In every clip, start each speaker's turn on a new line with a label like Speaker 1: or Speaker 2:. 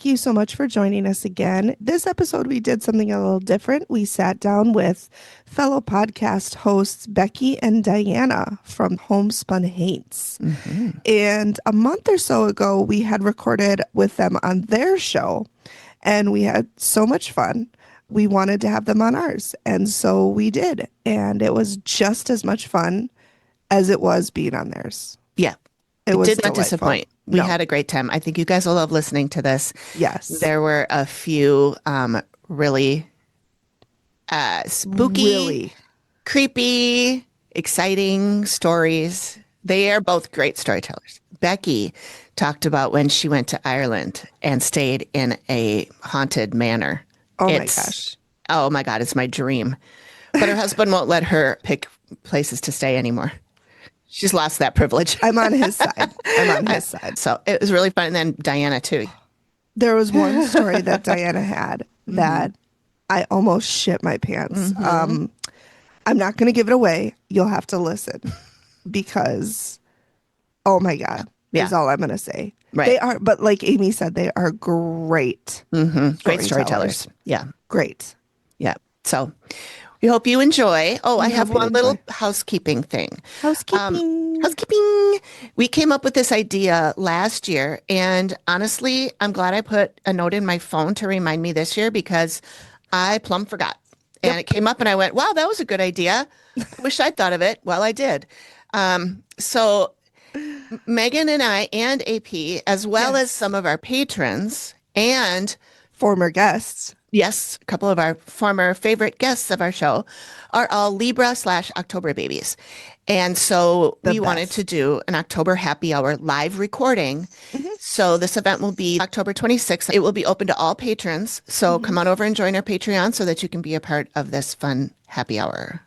Speaker 1: you so much for joining us again. This episode, we did something a little different. We sat down with fellow podcast hosts Becky and Diana from Homespun Haints. And a month or so ago, we had recorded with them on their show, and we had so much fun. We wanted to have them on ours, and so we did. And it was just as much fun as it was being on theirs.
Speaker 2: Yeah.
Speaker 1: It was
Speaker 2: did not
Speaker 1: delightful.
Speaker 2: disappoint. We had a great time. I think you guys will love listening to this.
Speaker 1: Yes.
Speaker 2: There were a few really spooky, creepy, exciting stories. They are both great storytellers. Becky talked about when she went to Ireland and stayed in a haunted manor.
Speaker 1: Oh my gosh.
Speaker 2: Oh my God, it's my dream. But her husband won't let her pick places to stay anymore. She's lost that privilege.
Speaker 1: I'm on his side.
Speaker 2: So it was really fun. And then Diana, too.
Speaker 1: There was one story that Diana had that I almost shit my pants. I'm not going to give it away. You'll have to listen because, oh my God, is all I'm going to say.
Speaker 2: Right.
Speaker 1: They are, but like Amy said, they are great.
Speaker 2: Great storytellers. Yeah.
Speaker 1: Great.
Speaker 2: Yeah. So we hope you enjoy. Oh, I have one little housekeeping thing. Housekeeping. We came up with this idea last year, and honestly, I'm glad I put a note in my phone to remind me this year because I plumb forgot. And it came up and I went, wow, that was a good idea. Wish I'd thought of it. Well, I did. So Megan and I and AP, as well as some of our patrons and
Speaker 1: former guests.
Speaker 2: Yes, a couple of our former favorite guests of our show are all Libra/October babies. And so we wanted to do an October happy hour live recording. So this event will be October 26th. It will be open to all patrons. So come on over and join our Patreon so that you can be a part of this fun happy hour.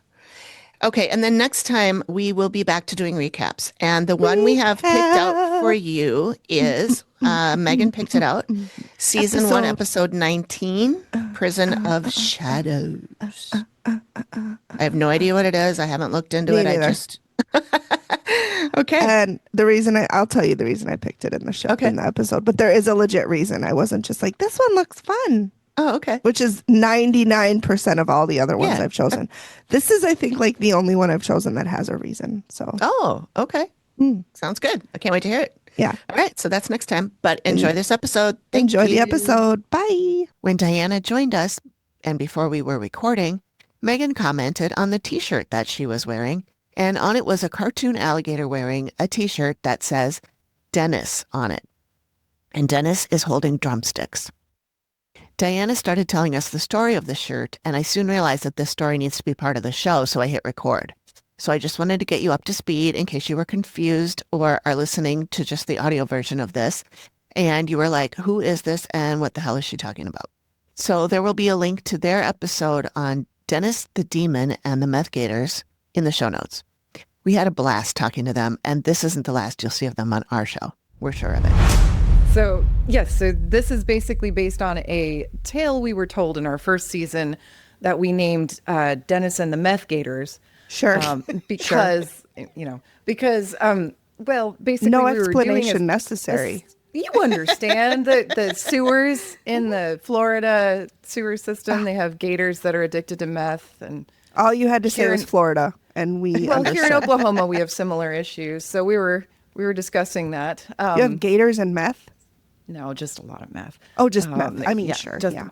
Speaker 2: Okay, and then next time we will be back to doing recaps. And the one we have picked out for you is, Megan picked it out, Season 1, Episode 19, Prison of Shadows. I have no idea what it is. I haven't looked into it.
Speaker 1: Neither.
Speaker 2: I just... Okay.
Speaker 1: And the reason I'll tell you the reason I picked it in the show, in the episode, but there is a legit reason. I wasn't just like, this one looks fun.
Speaker 2: Oh, okay.
Speaker 1: Which is 99% of all the other ones I've chosen. This is, I think, like the only one I've chosen that has a reason. So.
Speaker 2: Oh, okay. Sounds good. I can't wait to hear it.
Speaker 1: Yeah.
Speaker 2: All right. So that's next time. But enjoy this episode.
Speaker 1: Enjoy the episode. Bye.
Speaker 2: When Diana joined us, and before we were recording, Megan commented on the t-shirt that she was wearing. And on it was a cartoon alligator wearing a t-shirt that says Dennis on it. And Dennis is holding drumsticks. Diana started telling us the story of the shirt, and I soon realized that this story needs to be part of the show, so I hit record. So I just wanted to get you up to speed in case you were confused or are listening to just the audio version of this, and you were like, who is this and what the hell is she talking about? So there will be a link to their episode on Dennis the Demon and the Meth Gators in the show notes. We had a blast talking to them, and this isn't the last you'll see of them on our show. We're sure of it.
Speaker 3: So, yes, so this is basically based on a tale we were told in our first season that we named Dennis and the Meth Gators.
Speaker 1: Sure.
Speaker 3: Because, well, basically
Speaker 1: no
Speaker 3: we were
Speaker 1: explanation necessary.
Speaker 3: You understand the sewers in the Florida sewer system, they have gators that are addicted to meth. And
Speaker 1: all you had to say was Florida, and we understood.
Speaker 3: Here in Oklahoma, we have similar issues. So we were discussing that.
Speaker 1: You have gators and meth?
Speaker 3: No, just a lot of meth.
Speaker 1: Oh, just meth. I mean, sure.
Speaker 3: Yeah.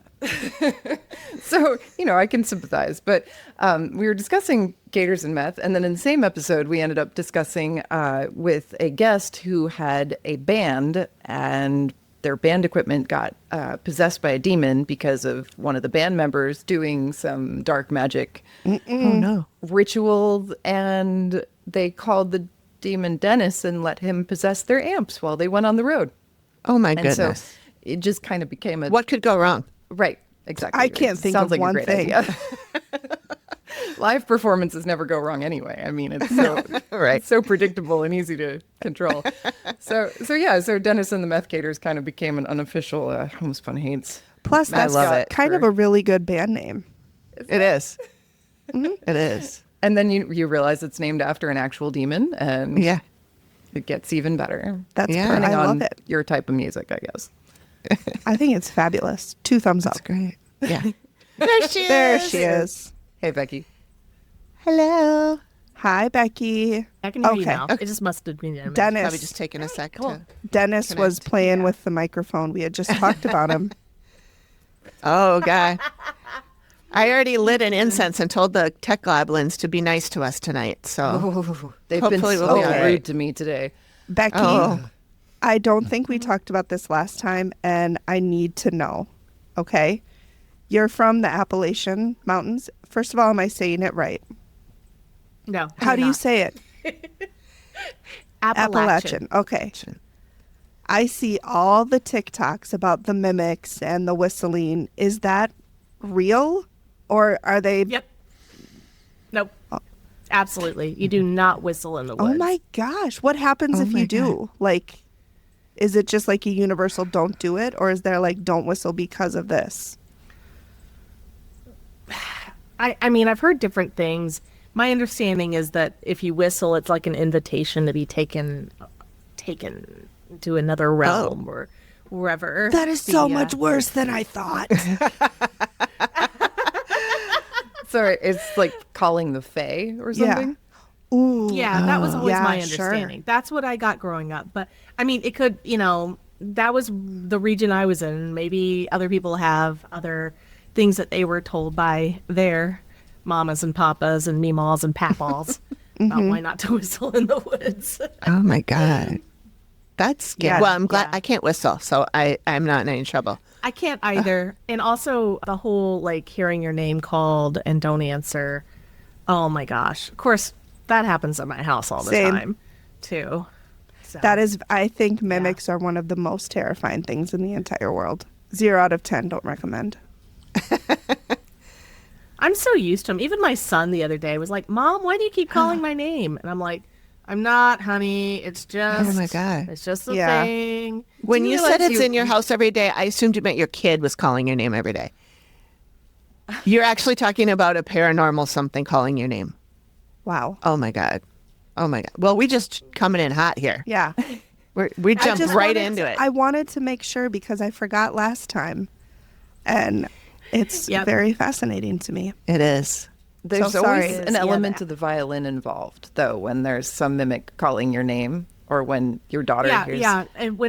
Speaker 3: So, I can sympathize. But we were discussing gators and meth. And then in the same episode, we ended up discussing with a guest who had a band, and their band equipment got possessed by a demon because of one of the band members doing some dark magic rituals. And they called the demon Dennis and let him possess their amps while they went on the road.
Speaker 2: Oh my goodness.
Speaker 3: So it just kind of became
Speaker 2: what could go wrong?
Speaker 3: Right. Exactly.
Speaker 1: I can't think of one thing.
Speaker 3: Live performances never go wrong anyway. I mean, it's so it's so predictable and easy to control. So Dennis and the Meth Gators kind of became an unofficial Homespun Haints.
Speaker 1: Plus, that's kind of a really good band name.
Speaker 2: It is. It is.
Speaker 3: And then you realize it's named after an actual demon, and it gets even better.
Speaker 1: That's I love it.
Speaker 3: Your type of music, I guess.
Speaker 1: I think it's fabulous. 2 thumbs up.
Speaker 2: That's great. Yeah. There she is.
Speaker 1: There she is.
Speaker 3: Hey, Becky.
Speaker 2: Hello.
Speaker 1: Hi, Becky.
Speaker 4: I can hear you
Speaker 1: Okay.
Speaker 4: now. It just must have been Dennis.
Speaker 1: Dennis.
Speaker 2: Probably just taking a sec to...
Speaker 1: Dennis was
Speaker 2: Connect.
Speaker 1: playing with the microphone. We had just talked about him.
Speaker 2: Oh, God. I already lit an incense and told the tech goblins to be nice to us tonight. So
Speaker 3: Oh, they've
Speaker 2: Hopefully
Speaker 3: been
Speaker 2: we'll be
Speaker 3: so
Speaker 2: all right.
Speaker 3: rude to me today.
Speaker 1: Becky, I don't think we talked about this last time, and I need to know. Okay? You're from the Appalachian Mountains. First of all, am I saying it right?
Speaker 4: No.
Speaker 1: How do you
Speaker 4: not.
Speaker 1: say it?
Speaker 4: Appalachian.
Speaker 1: Okay. I see all the TikToks about the mimics and the whistling. Is that real? Or are they...
Speaker 4: Yep. Nope. Absolutely. You do not whistle in the woods.
Speaker 1: Oh my gosh. What happens if
Speaker 2: my
Speaker 1: you do? Like, is it just like a universal don't do it? Or is there like don't whistle because of this?
Speaker 4: I mean, I've heard different things. My understanding is that if you whistle, it's like an invitation to be taken to another realm or wherever.
Speaker 1: That is so much worse than I thought.
Speaker 3: Sorry, it's like calling the fae or something.
Speaker 1: Ooh.
Speaker 4: Yeah, that was always
Speaker 1: yeah,
Speaker 4: my
Speaker 1: sure.
Speaker 4: understanding. That's what I got growing up. But I mean, it could, that was the region I was in. Maybe other people have other things that they were told by their mamas and papas and meemaws and papaws about why not to whistle in the woods.
Speaker 2: Oh, my God. That's scary.
Speaker 1: Yeah.
Speaker 2: Well, I'm glad
Speaker 4: Yeah.
Speaker 2: I can't whistle, so I'm not in any trouble.
Speaker 4: I can't either. And also the whole like hearing your name called and don't answer. Oh my gosh. Of course, that happens at my house all the
Speaker 1: Same.
Speaker 4: time too. So,
Speaker 1: That is, I think mimics are one of the most terrifying things in the entire world. 0 out of 10, don't recommend.
Speaker 4: I'm so used to them. Even my son the other day was like, "Mom, why do you keep calling my name?" And I'm like, "I'm not, honey. It's just
Speaker 2: Oh, my God.
Speaker 4: It's just a
Speaker 1: Yeah.
Speaker 4: thing."
Speaker 2: When you said
Speaker 3: realize
Speaker 2: it's in your house every day, I assumed you meant your kid was calling your name every day. You're actually talking about a paranormal something calling your name.
Speaker 1: Wow.
Speaker 2: Oh, my God. Oh, my God. Well, we just coming in hot here.
Speaker 1: Yeah.
Speaker 2: We
Speaker 1: I
Speaker 2: jumped
Speaker 1: just
Speaker 2: right
Speaker 1: wanted
Speaker 2: into
Speaker 1: to-
Speaker 2: it.
Speaker 1: I wanted to make sure because I forgot last time. And it's
Speaker 4: Yep.
Speaker 1: very fascinating to me.
Speaker 2: It is.
Speaker 3: There's
Speaker 1: So
Speaker 3: always
Speaker 1: sorry.
Speaker 3: an
Speaker 4: Yeah,
Speaker 3: element
Speaker 4: that-
Speaker 3: of the violin involved, though, when there's some mimic calling your name or when your daughter hears.
Speaker 4: Yeah. And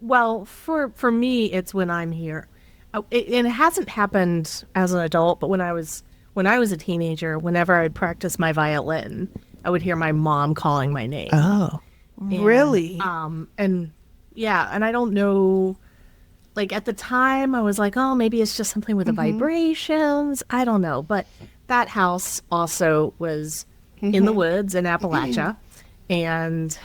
Speaker 4: well, for me, it's when I'm here. And it hasn't happened as an adult, but when I was a teenager, whenever I'd practice my violin, I would hear my mom calling my name.
Speaker 2: Oh.
Speaker 4: And,
Speaker 1: Really?
Speaker 4: and yeah, and I don't know, like at the time I was like, oh, maybe it's just something with the vibrations. I don't know. But that house also was in the woods in Appalachia. And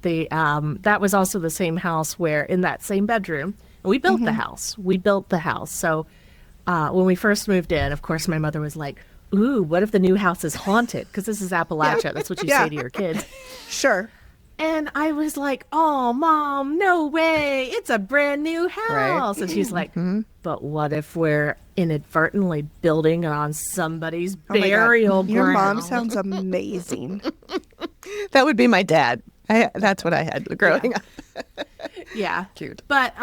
Speaker 4: that was also the same house where in that same bedroom, and we built the house. We built the house. So when we first moved in, of course, my mother was like, ooh, what if the new house is haunted? Because this is Appalachia. That's what you
Speaker 1: Yeah.
Speaker 4: say to your kids.
Speaker 1: Sure.
Speaker 4: And I was like, oh, Mom, no way. It's a brand new house. And she's like, but what if we're inadvertently building on somebody's
Speaker 1: Oh my God.
Speaker 4: burial
Speaker 1: Your
Speaker 4: ground?
Speaker 1: mom sounds amazing.
Speaker 2: That would be my dad. That's what I had growing up.
Speaker 4: Yeah.
Speaker 3: Cute.
Speaker 4: But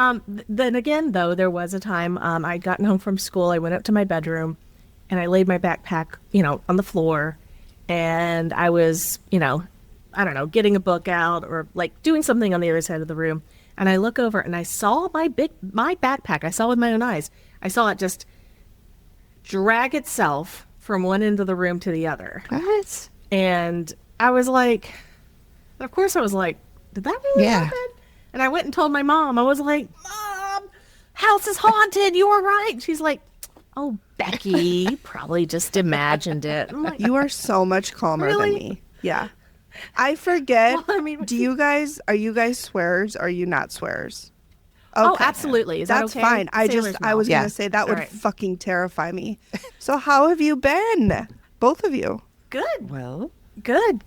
Speaker 4: then again, though, there was a time I'd gotten home from school. I went up to my bedroom and I laid my backpack, on the floor. And I was, I don't know, getting a book out or like doing something on the other side of the room. And I look over and I saw my backpack. I saw with my own eyes. I saw it just drag itself from one end of the room to the other.
Speaker 2: What?
Speaker 4: And I was like, of course I was like, did that really
Speaker 2: Yeah.
Speaker 4: happen? And I went and told my mom. I was like, Mom, house is haunted. You were right. She's like, oh, Becky, you probably just imagined it. I'm like,
Speaker 1: You are so much calmer
Speaker 4: Really?
Speaker 1: than me. Yeah. I forget.
Speaker 4: Well, I mean,
Speaker 1: are you guys swearers or are you not swearers?
Speaker 4: Oh,
Speaker 1: Okay.
Speaker 4: absolutely. Is that
Speaker 1: That's
Speaker 4: okay?
Speaker 1: fine. I
Speaker 4: Sailor's
Speaker 1: was
Speaker 4: mouth.
Speaker 1: going
Speaker 2: Yeah.
Speaker 1: to say that would
Speaker 4: All right.
Speaker 1: fucking terrify me. So how have you been? Both of you.
Speaker 4: Good.
Speaker 3: Well,
Speaker 4: Good.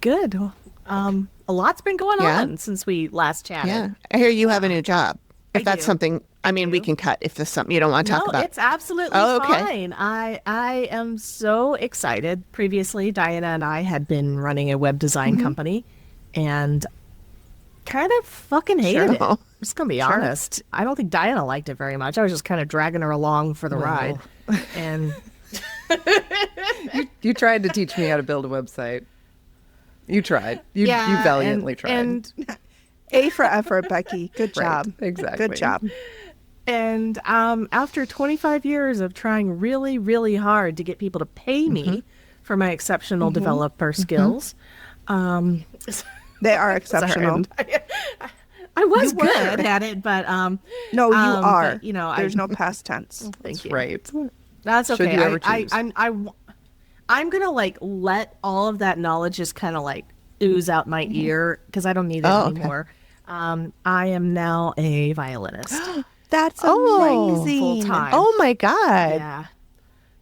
Speaker 4: A lot's been going
Speaker 2: Yeah.
Speaker 4: on since we last chatted.
Speaker 2: Yeah. I hear you have a new job. If
Speaker 4: I
Speaker 2: that's
Speaker 4: do.
Speaker 2: something, we can cut if there's something you don't want to talk
Speaker 4: No,
Speaker 2: about.
Speaker 4: it's absolutely
Speaker 2: Oh, okay.
Speaker 4: fine. I am so excited. Previously, Diana and I had been running a web design company and kind of fucking hated
Speaker 2: Sure.
Speaker 4: it. just gonna be honest. I don't think Diana liked it very much. I was just kind of dragging her along for the ride, and
Speaker 3: You tried to teach me how to build a website. You tried. You valiantly tried.
Speaker 4: And
Speaker 1: A for effort, Becky. Good job.
Speaker 3: Right, exactly.
Speaker 1: Good job.
Speaker 4: And after 25 years of trying really, really hard to get people to pay me for my exceptional developer skills,
Speaker 1: They are exceptional.
Speaker 4: I was good at it, but
Speaker 1: No, you are.
Speaker 4: but, you know,
Speaker 1: There's no past tense.
Speaker 4: thank you.
Speaker 3: Right.
Speaker 4: That's
Speaker 3: Should
Speaker 4: okay.
Speaker 3: you ever choose.
Speaker 4: I'm gonna like let all of that knowledge just kind of like ooze out my ear because I don't need it anymore. I am now a violinist.
Speaker 1: That's amazing.
Speaker 4: Full time.
Speaker 2: Oh my God.
Speaker 4: Yeah.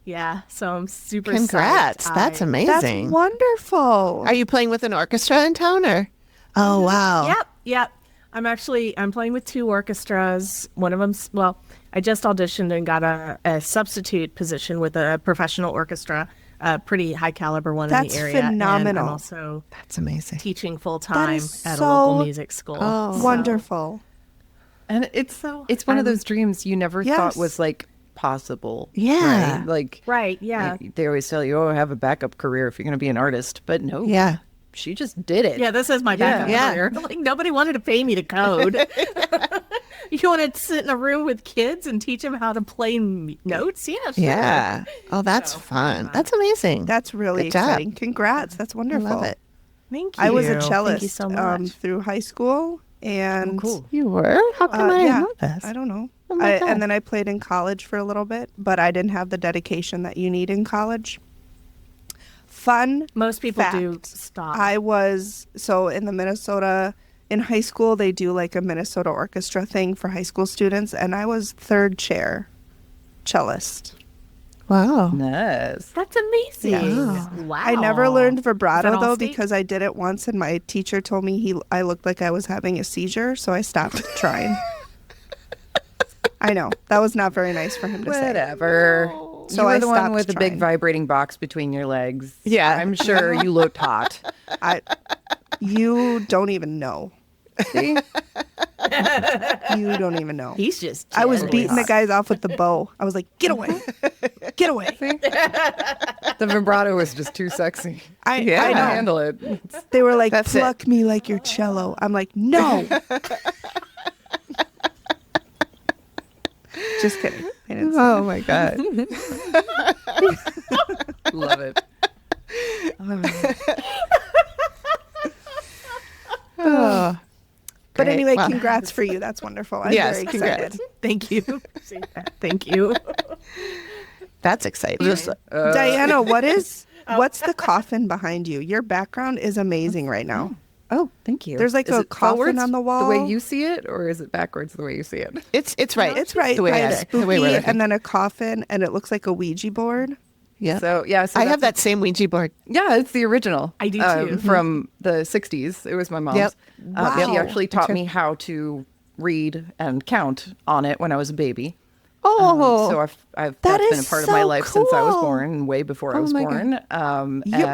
Speaker 4: Yeah. So I'm super
Speaker 2: Congrats.
Speaker 4: psyched.
Speaker 2: That's
Speaker 1: That's
Speaker 2: amazing.
Speaker 1: wonderful.
Speaker 2: Are you playing with an orchestra in town or? Oh, wow.
Speaker 4: Yep. I'm playing with 2 orchestras. One of them's, well, I just auditioned and got a substitute position with a professional orchestra, a pretty high caliber one in
Speaker 1: That's
Speaker 4: the area.
Speaker 1: phenomenal.
Speaker 4: And I'm also
Speaker 2: That's amazing.
Speaker 4: teaching full time
Speaker 1: is
Speaker 4: at a
Speaker 1: so
Speaker 4: local music school. So-
Speaker 1: Wonderful.
Speaker 3: And it's one of those dreams you never
Speaker 1: Yes.
Speaker 3: thought was like possible.
Speaker 2: Yeah.
Speaker 3: Right? Like
Speaker 4: Right, yeah.
Speaker 3: they always tell you, oh, have a backup career if you're going to be an artist. But no.
Speaker 2: Yeah.
Speaker 3: She just did it.
Speaker 4: Yeah, this is my backup
Speaker 2: Yeah.
Speaker 4: career. Like, nobody wanted to pay me to code. You want to sit in a room with kids and teach them how to play notes? Yeah, sure.
Speaker 2: Yeah. Oh, that's fun. That's amazing.
Speaker 1: That's really
Speaker 2: Good job.
Speaker 1: exciting. Congrats. That's
Speaker 2: I
Speaker 1: wonderful.
Speaker 2: love it.
Speaker 4: Thank you.
Speaker 1: I was a
Speaker 4: Thank you
Speaker 1: cellist
Speaker 4: so much.
Speaker 1: through high school. And
Speaker 3: Cool.
Speaker 2: You were? How come I didn't know this?
Speaker 1: I don't know.
Speaker 2: Oh my God.
Speaker 1: And then I played in college for a little bit, but I didn't have the dedication that you need in college. Fun.
Speaker 4: Most people
Speaker 1: fact.
Speaker 4: do stop.
Speaker 1: I was, so in the Minnesota, in high school, they do like a Minnesota orchestra thing for high school students, and I was 3rd chair cellist.
Speaker 2: Wow.
Speaker 3: Nice.
Speaker 4: That's amazing. Wow.
Speaker 1: I never learned
Speaker 4: Is that
Speaker 1: vibrato
Speaker 4: all
Speaker 1: though
Speaker 4: state?
Speaker 1: because I did it once and my teacher told me I looked like I was having a seizure, so I stopped trying. I know. That was not very nice for him to say.
Speaker 3: Whatever.
Speaker 1: So
Speaker 3: you were
Speaker 1: I
Speaker 3: the one
Speaker 1: stopped
Speaker 3: with the big
Speaker 1: trying.
Speaker 3: vibrating box between your legs.
Speaker 2: Yeah.
Speaker 3: I'm sure you looked hot.
Speaker 1: You don't even know.
Speaker 3: See?
Speaker 1: You don't even know.
Speaker 4: He's just.
Speaker 1: I was
Speaker 4: totally
Speaker 1: beating the
Speaker 4: hot.
Speaker 1: guys off with the bow. I was like, get away. Get away.
Speaker 3: The vibrato was just too sexy.
Speaker 1: I
Speaker 3: I
Speaker 1: know.
Speaker 3: can handle it.
Speaker 1: They were like,
Speaker 2: That's it.
Speaker 1: pluck me like your cello. I'm like, no. Just kidding. I didn't say
Speaker 2: Oh my God.
Speaker 3: Love it.
Speaker 2: Oh.
Speaker 1: But
Speaker 2: Great.
Speaker 1: anyway,
Speaker 2: Wow.
Speaker 1: congrats for you. That's wonderful. I'm
Speaker 2: Yes,
Speaker 1: very
Speaker 2: congrats.
Speaker 1: excited.
Speaker 4: Thank you. Thank you.
Speaker 2: That's exciting.
Speaker 1: Diana, what's the coffin behind you? Your background is amazing right now.
Speaker 3: Oh, thank you.
Speaker 1: There's like
Speaker 3: Is
Speaker 1: a
Speaker 3: it
Speaker 1: coffin
Speaker 3: forwards
Speaker 1: on the wall.
Speaker 3: The way you see it, or is it backwards the way you see it?
Speaker 2: It's right.
Speaker 1: It's right.
Speaker 2: The way,
Speaker 1: Kind
Speaker 2: I,
Speaker 1: of
Speaker 2: the way
Speaker 1: spooky,
Speaker 2: we're looking.
Speaker 1: and then a coffin, and it looks like a Ouija board.
Speaker 2: Yeah.
Speaker 3: So yeah, so
Speaker 2: I have
Speaker 3: that's-
Speaker 2: that same Ouija board.
Speaker 3: Yeah, it's the original.
Speaker 4: I do too.
Speaker 3: From the 60s. It was my mom's.
Speaker 2: Yep.
Speaker 1: Wow.
Speaker 3: She actually taught me how to read and count on it when I was a baby.
Speaker 2: Oh.
Speaker 3: So I've
Speaker 1: That
Speaker 3: that's been a
Speaker 1: is
Speaker 3: part of my
Speaker 1: so
Speaker 3: life since I was
Speaker 1: cool.
Speaker 3: born, and way before I
Speaker 2: Oh
Speaker 3: was
Speaker 2: my
Speaker 3: born.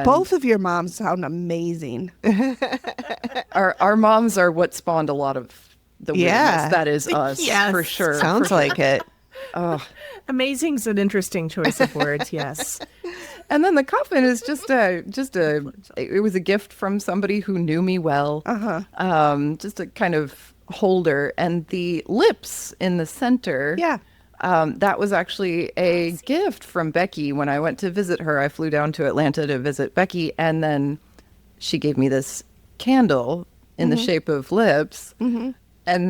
Speaker 1: Both of your moms sound amazing.
Speaker 3: Our moms are what spawned a lot of the
Speaker 2: Yeah.
Speaker 3: weirdness. That is us
Speaker 4: Yes.
Speaker 3: for sure.
Speaker 2: Sounds like it.
Speaker 4: Amazing's an interesting choice of words. Yes.
Speaker 3: And then the coffin is it was a gift from somebody who knew me well. Just a kind of holder, and the lips in the center.
Speaker 1: Yeah.
Speaker 3: That was actually a gift from Becky when I went to visit her. I flew down to Atlanta to visit Becky, and then she gave me this candle in the shape of lips. And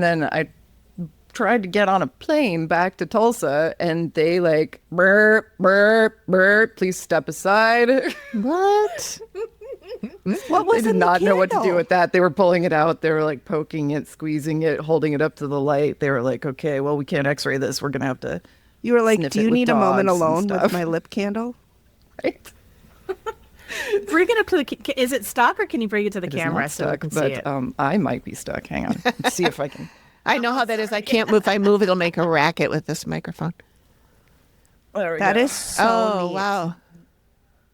Speaker 3: then I tried to get on a plane back to Tulsa, and they like, burp, burp, burp, please step aside.
Speaker 2: What?
Speaker 1: What was
Speaker 3: They did
Speaker 1: in the
Speaker 3: not know what to do
Speaker 1: candle?
Speaker 3: with that. They were pulling it out. They were like poking it, squeezing it, holding it up to the light. They were like, okay, well, we can't x-ray this. We're going to have to,
Speaker 1: You were like,
Speaker 3: sniff
Speaker 1: do
Speaker 3: it
Speaker 1: you
Speaker 3: with
Speaker 1: need a moment
Speaker 3: dogs and
Speaker 1: alone with
Speaker 3: stuff."
Speaker 1: my lip candle?
Speaker 3: right?
Speaker 4: Bring it up to the. Is it stuck or can you bring it to the
Speaker 3: It is
Speaker 4: camera
Speaker 3: not
Speaker 4: so we
Speaker 3: stuck,
Speaker 4: can see
Speaker 3: but
Speaker 4: it?
Speaker 3: I might be stuck. Hang on. Let's see if I can.
Speaker 2: I know how that is. I can't move. If I move, it'll make a racket with this microphone.
Speaker 3: There we
Speaker 1: That
Speaker 3: go.
Speaker 1: is so
Speaker 2: Oh,
Speaker 1: neat.
Speaker 2: wow.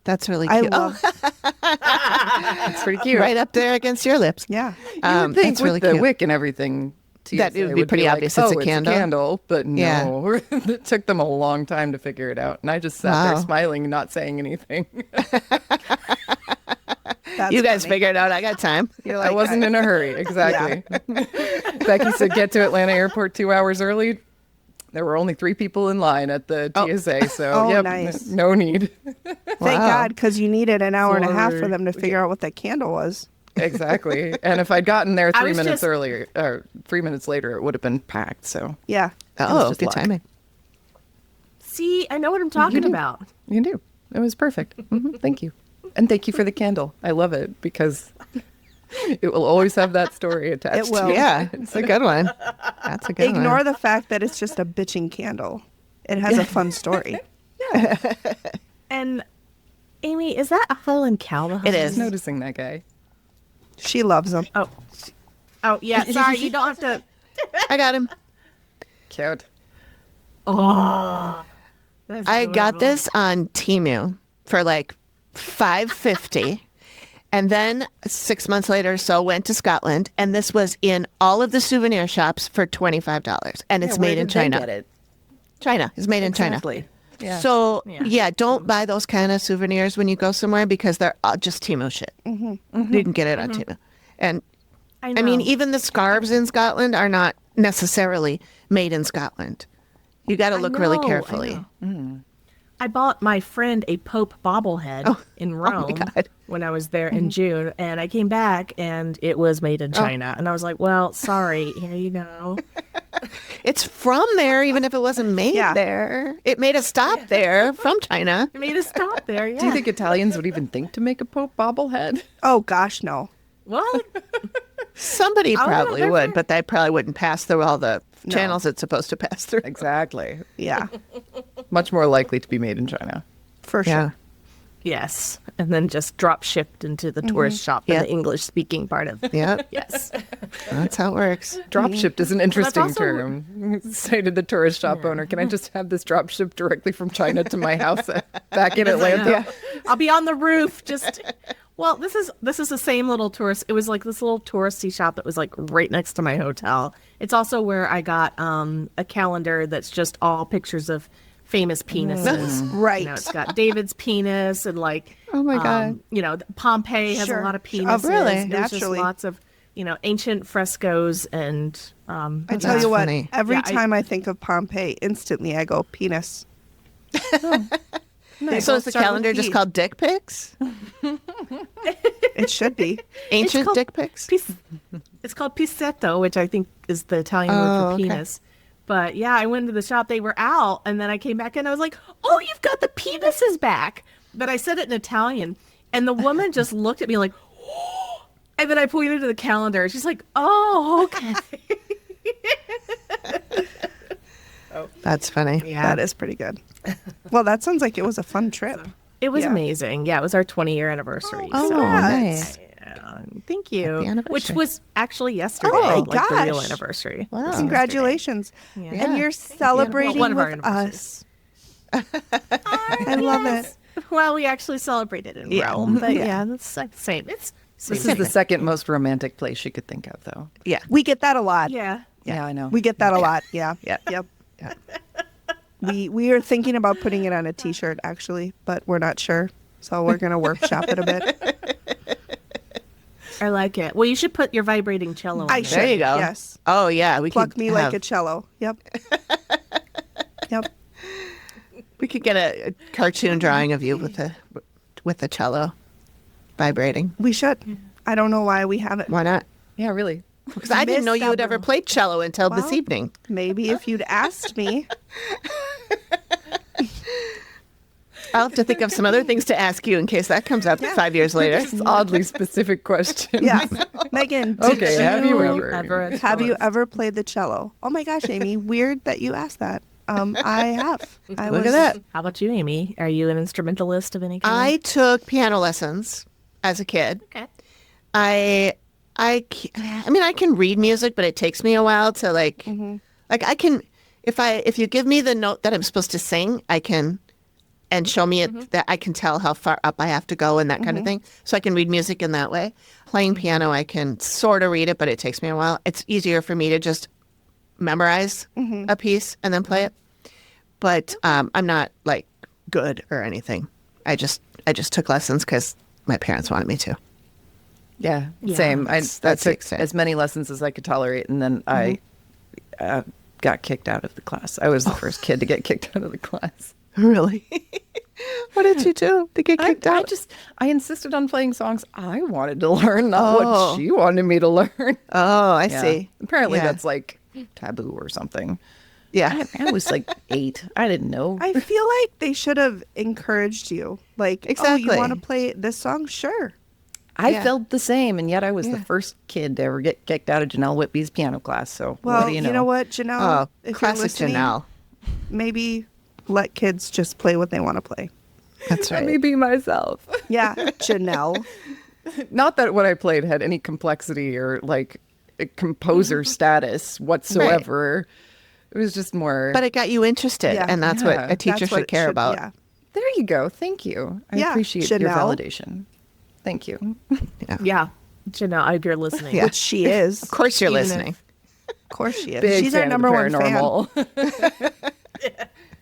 Speaker 2: That's really
Speaker 1: I
Speaker 2: cute.
Speaker 1: love.
Speaker 3: It's pretty cute.
Speaker 2: Right up there against your lips.
Speaker 1: Yeah.
Speaker 3: You would think
Speaker 2: that's
Speaker 3: with
Speaker 2: really
Speaker 3: the
Speaker 2: cute.
Speaker 3: wick and everything,
Speaker 2: That it would be
Speaker 3: would
Speaker 2: pretty
Speaker 3: like,
Speaker 2: obvious it's a
Speaker 3: "Oh,
Speaker 2: candle."
Speaker 3: But no,
Speaker 2: Yeah.
Speaker 3: it took them a long time to figure it out. And I just sat there
Speaker 2: Wow.
Speaker 3: smiling, not saying anything.
Speaker 1: That's
Speaker 2: You guys
Speaker 1: funny.
Speaker 2: figure it out. I got time. You're
Speaker 3: I wasn't in a hurry. Exactly. Becky said, get to Atlanta Airport 2 hours early. There were only 3 people in line at the TSA. So,
Speaker 1: Oh,
Speaker 3: yep,
Speaker 1: nice.
Speaker 3: no need.
Speaker 1: Thank
Speaker 2: Wow.
Speaker 1: God, because you needed an hour and a half for
Speaker 3: Sorry.
Speaker 1: them to figure out what that candle was.
Speaker 3: Exactly. And if I'd gotten there
Speaker 4: I
Speaker 3: 3
Speaker 4: was
Speaker 3: minutes
Speaker 4: just-
Speaker 3: earlier, or 3 minutes later, it would have been packed. So
Speaker 1: Yeah.
Speaker 2: Oh,
Speaker 3: just
Speaker 2: good
Speaker 3: luck.
Speaker 2: timing.
Speaker 4: See, I know what I'm talking about.
Speaker 3: you do. It was perfect. Thank you. And thank you for the candle. I love it because it will always have that story attached
Speaker 1: It will.
Speaker 3: to it.
Speaker 2: Yeah, it's a good one. That's a good one.
Speaker 1: Ignore the fact that it's just a bitching candle. It has a fun story.
Speaker 4: And Amy, is that a Highland cow?
Speaker 2: It is.
Speaker 3: Just noticing that guy.
Speaker 1: She loves them.
Speaker 4: Oh, yeah. Sorry, you don't have to.
Speaker 2: I got him.
Speaker 3: Cute.
Speaker 4: Oh, that's
Speaker 2: I got
Speaker 4: adorable.
Speaker 2: this on Temu for like $5.50, and then 6 months later, or so went to Scotland, and this was in all of the souvenir shops for $25, and it's
Speaker 3: Yeah, where
Speaker 2: made in
Speaker 3: did they
Speaker 2: China.
Speaker 3: get it?
Speaker 2: China. It's made in China.
Speaker 3: Exactly. Yeah.
Speaker 2: So
Speaker 4: Yeah.
Speaker 2: yeah, don't buy those kind of souvenirs when you go somewhere because they're all just Temu shit. You can get it on Temu, and
Speaker 4: I
Speaker 2: I mean,
Speaker 4: know.
Speaker 2: even the scarves in Scotland are not necessarily made in Scotland. You got to look really
Speaker 4: know, I
Speaker 2: carefully.
Speaker 4: know. I bought my friend a Pope bobblehead in Rome
Speaker 2: God.
Speaker 4: when I was there in June, and I came back and it was made in China. And I was like, well, sorry, here you go.
Speaker 2: It's from there, even if it wasn't made
Speaker 1: Yeah.
Speaker 2: there. It made a stop there from China.
Speaker 4: It made a stop there. Yeah.
Speaker 3: Do you think Italians would even think to make a Pope bobblehead?
Speaker 1: Oh, gosh, no.
Speaker 4: What?
Speaker 2: Somebody
Speaker 4: Oh,
Speaker 2: probably
Speaker 4: they're
Speaker 2: would, but they probably wouldn't pass through all the
Speaker 1: No.
Speaker 2: channels it's supposed to pass through.
Speaker 3: Exactly.
Speaker 1: Yeah,
Speaker 3: Much more likely to be made in China.
Speaker 1: for
Speaker 2: Yeah.
Speaker 1: sure.
Speaker 4: Yes. And then just drop shipped into the tourist shop
Speaker 2: Yeah.
Speaker 4: in the English speaking part of
Speaker 2: Yeah,
Speaker 4: Yes.
Speaker 2: that's how it works.
Speaker 3: Drop shipped is an interesting
Speaker 4: also-
Speaker 3: term. Say to the tourist shop owner, can I just have this drop shipped directly from China to my house back in Atlanta?
Speaker 4: I'll be on the roof just well, this is the same little tourist. It was like this little touristy shop that was like right next to my hotel. It's also where I got a calendar that's just all pictures of famous penises.
Speaker 1: Right.
Speaker 4: You know, it's got David's penis and like
Speaker 2: Oh my God.
Speaker 4: you know, Pompeii has
Speaker 1: Sure.
Speaker 4: a lot of
Speaker 1: Oh,
Speaker 4: penises.
Speaker 2: really?
Speaker 4: There's just
Speaker 1: Naturally.
Speaker 4: lots of, you know, ancient frescoes and
Speaker 1: I tell
Speaker 2: That's
Speaker 1: you what,
Speaker 2: funny.
Speaker 1: every
Speaker 4: Yeah,
Speaker 1: time I think of Pompeii, instantly I go penis. They
Speaker 2: So
Speaker 1: both
Speaker 2: is the
Speaker 1: start with
Speaker 2: calendar just
Speaker 1: P.
Speaker 2: called dick pics?
Speaker 1: It should be.
Speaker 2: Ancient
Speaker 4: called
Speaker 2: dick pics?
Speaker 4: It's called pisetto, which I think is the Italian
Speaker 2: Oh,
Speaker 4: word for
Speaker 2: okay.
Speaker 4: penis. But yeah, I went to the shop. They were out, and then I came back and I was like, "Oh, you've got the penises back!" But I said it in Italian, and the woman just looked at me like, and then I pointed to the calendar. She's like, "Oh, okay."
Speaker 2: That's funny.
Speaker 1: That is pretty good. Well, that sounds like it was a fun trip.
Speaker 4: It was
Speaker 1: Yeah.
Speaker 4: amazing. Yeah, it was our 20-year anniversary.
Speaker 2: Oh,
Speaker 4: so-
Speaker 2: nice.
Speaker 4: Yeah, thank you.
Speaker 2: Happy anniversary.
Speaker 4: Which was actually yesterday,
Speaker 1: Oh,
Speaker 4: like the real
Speaker 1: gosh.
Speaker 4: anniversary.
Speaker 2: Wow.
Speaker 1: Congratulations.
Speaker 4: Yeah.
Speaker 1: And you're celebrating
Speaker 4: Well, one of our
Speaker 1: with
Speaker 4: anniversaries.
Speaker 1: us. I love it.
Speaker 4: Well, we actually celebrated in
Speaker 1: Yeah.
Speaker 4: Rome, but
Speaker 1: Yeah.
Speaker 4: yeah, that's like the same. It's same
Speaker 3: This is the
Speaker 4: thing.
Speaker 3: second most romantic place she could think of, though.
Speaker 2: Yeah.
Speaker 1: We get that a lot.
Speaker 4: Yeah.
Speaker 3: Yeah, I know.
Speaker 1: We get that a lot. Yeah.
Speaker 2: Yeah.
Speaker 1: Yep.
Speaker 2: Yeah.
Speaker 1: We are thinking about putting it on a t-shirt actually, but we're not sure. So we're going to workshop it a bit.
Speaker 4: I like it. Well, you should put your vibrating cello on
Speaker 1: I
Speaker 4: there.
Speaker 1: should.
Speaker 2: There you go.
Speaker 1: Yes.
Speaker 2: Oh, yeah. We
Speaker 1: Pluck
Speaker 2: could
Speaker 1: me
Speaker 2: have,
Speaker 1: like a cello. Yep. Yep.
Speaker 2: We could get a cartoon drawing of you with a cello vibrating.
Speaker 1: We should. I don't know why we haven't.
Speaker 2: Why not?
Speaker 3: Yeah, really.
Speaker 2: Because I didn't know you had ever played cello until this
Speaker 1: Well,
Speaker 2: evening.
Speaker 1: Maybe if you'd asked me.
Speaker 2: I'll have to think of some other things to ask you in case that comes up 5 years later.
Speaker 3: It's oddly specific question.
Speaker 1: Yeah. Megan,
Speaker 3: Okay, have you ever?
Speaker 1: have you ever played the cello? Oh my gosh, Amy, weird that you asked that. I have.
Speaker 2: Look at that.
Speaker 4: How about you, Amy? Are you an instrumentalist of any kind?
Speaker 2: I took piano lessons as a kid.
Speaker 4: Okay.
Speaker 2: I mean, I can read music, but it takes me a while to like I can if you give me the note that I'm supposed to sing, I can and show me it, that I can tell how far up I have to go and that kind of thing. So I can read music in that way. Playing piano, I can sort of read it, but it takes me a while. It's easier for me to just memorize a piece and then play it. But I'm not like good or anything. I just took lessons because my parents wanted me to.
Speaker 3: Yeah,
Speaker 4: Yeah.
Speaker 3: same. I
Speaker 2: That's the
Speaker 3: took
Speaker 2: extent.
Speaker 3: as many lessons as I could tolerate, and then I got kicked out of the class. I was the first kid to get kicked out of the class.
Speaker 2: Really? What did you do to get kicked out?
Speaker 3: I insisted on playing songs I wanted to learn, not what she wanted me to learn.
Speaker 2: Oh, I
Speaker 3: Yeah.
Speaker 2: see.
Speaker 3: Apparently
Speaker 2: Yeah.
Speaker 3: that's like taboo or something.
Speaker 2: Yeah.
Speaker 3: I was like 8. I didn't know.
Speaker 1: I feel like they should have encouraged you. Like, oh,
Speaker 2: Exactly.
Speaker 1: you want to play this song? Sure.
Speaker 3: I
Speaker 2: Yeah.
Speaker 3: felt the same, and yet I was the
Speaker 2: Yeah.
Speaker 3: first kid to ever get kicked out of Janelle Whitby's piano class. So
Speaker 1: Well,
Speaker 3: what do you know?
Speaker 1: what, Janelle?
Speaker 2: Oh,
Speaker 1: if you're
Speaker 2: classic
Speaker 1: listening,
Speaker 2: Janelle.
Speaker 1: maybe let kids just play what they want to play.
Speaker 2: That's
Speaker 3: Let me
Speaker 2: right.
Speaker 3: be myself.
Speaker 1: Yeah, Janelle.
Speaker 3: Not that what I played had any complexity or like a composer status whatsoever. It was just more.
Speaker 2: But it got you interested,
Speaker 1: Yeah.
Speaker 2: and that's
Speaker 3: Yeah.
Speaker 2: what a teacher
Speaker 1: That's what
Speaker 2: should
Speaker 1: it
Speaker 2: care about.
Speaker 1: Yeah.
Speaker 3: there you go. Thank you. I
Speaker 1: Yeah,
Speaker 3: appreciate your
Speaker 1: Janelle.
Speaker 3: validation. Thank you.
Speaker 4: Yeah. Janelle, I hope you're listening.
Speaker 2: Yeah.
Speaker 1: Which she is.
Speaker 2: Of course, you're
Speaker 4: Even if-
Speaker 2: listening.
Speaker 1: Of course she is.
Speaker 3: Big
Speaker 1: She's our
Speaker 3: fan of
Speaker 1: number
Speaker 3: the
Speaker 1: one fan.
Speaker 3: paranormal.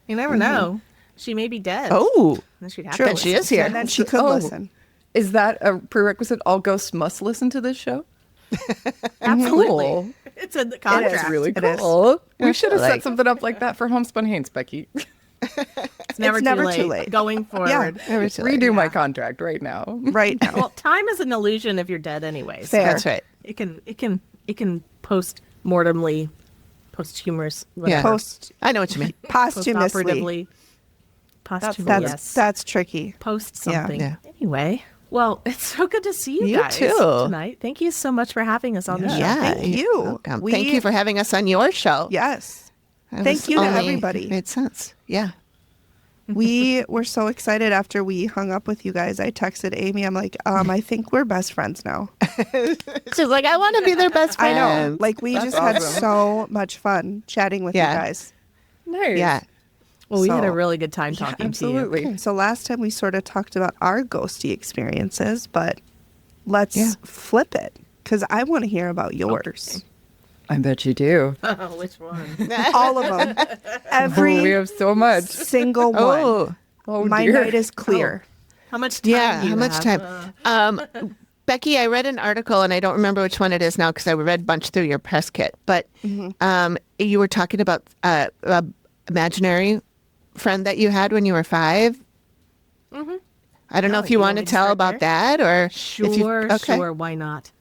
Speaker 4: You never know. She may be dead.
Speaker 2: Oh,
Speaker 4: Then she'd have
Speaker 1: True.
Speaker 4: to
Speaker 2: And she
Speaker 4: listen.
Speaker 2: is here.
Speaker 1: And then she could
Speaker 3: Oh.
Speaker 1: listen.
Speaker 3: Is that a prerequisite? All ghosts must listen to this show?
Speaker 4: Absolutely.
Speaker 3: Cool.
Speaker 4: It's in the contract.
Speaker 3: That's really
Speaker 1: It is.
Speaker 3: cool. We should have set
Speaker 2: Like-
Speaker 3: something up like that for Homespun Haints, Becky.
Speaker 4: It's never,
Speaker 1: It's never too late.
Speaker 4: Going forward.
Speaker 2: Never too late.
Speaker 3: Redo my contract right now.
Speaker 1: Right now.
Speaker 4: Well, time is an illusion if you're dead anyway. So
Speaker 1: Fair.
Speaker 2: That's right.
Speaker 4: it can posthumous,
Speaker 2: Yeah.
Speaker 4: whatever.
Speaker 2: I know what you mean.
Speaker 1: Posthumously.
Speaker 4: Postoperatively.
Speaker 1: That's that's tricky.
Speaker 4: Post
Speaker 1: Yeah.
Speaker 4: something.
Speaker 2: Yeah.
Speaker 4: Anyway, well, it's so good to see you,
Speaker 2: You
Speaker 4: guys
Speaker 2: too.
Speaker 4: tonight. Thank you so much for having us on the show.
Speaker 2: Yeah.
Speaker 1: Thank you.
Speaker 2: you're welcome.
Speaker 1: We-
Speaker 2: Thank you for having us on your show.
Speaker 1: Yes.
Speaker 2: That
Speaker 1: Thank
Speaker 2: was
Speaker 1: you to
Speaker 2: only-
Speaker 1: everybody.
Speaker 2: Made sense. Yeah.
Speaker 1: We were so excited after we hung up with you guys. I texted Amy. I'm like, I think we're best friends now.
Speaker 2: She's like, I want to be their best
Speaker 1: I
Speaker 2: friend.
Speaker 1: know. Like, we
Speaker 3: That's
Speaker 1: just had
Speaker 3: awesome.
Speaker 1: so much fun chatting with
Speaker 2: Yeah.
Speaker 1: you guys.
Speaker 3: Nice.
Speaker 2: Yeah.
Speaker 4: Well, we had a
Speaker 1: So-
Speaker 4: really good time talking to you.
Speaker 3: Absolutely.
Speaker 1: So last time we sort of talked about our ghosty experiences, but let's
Speaker 2: Yeah.
Speaker 1: flip it because I want to hear about yours.
Speaker 3: I bet you do.
Speaker 4: Oh, which one?
Speaker 1: All of them. Every
Speaker 3: We have so much.
Speaker 1: single one.
Speaker 2: Oh,
Speaker 3: Oh,
Speaker 1: My
Speaker 3: dear.
Speaker 1: night is clear.
Speaker 4: How much time?
Speaker 2: yeah.
Speaker 4: do you
Speaker 2: How much
Speaker 4: have?
Speaker 2: time? Becky, I read an article, and I don't remember which one it is now because I read a bunch through your press kit. But you were talking about a imaginary friend that you had when you were 5. I don't know if you
Speaker 4: you
Speaker 2: want
Speaker 4: want
Speaker 2: to
Speaker 4: me to
Speaker 2: tell
Speaker 4: start
Speaker 2: about
Speaker 4: there?
Speaker 2: that or
Speaker 4: Sure,
Speaker 2: if you, okay.
Speaker 4: sure. Why not?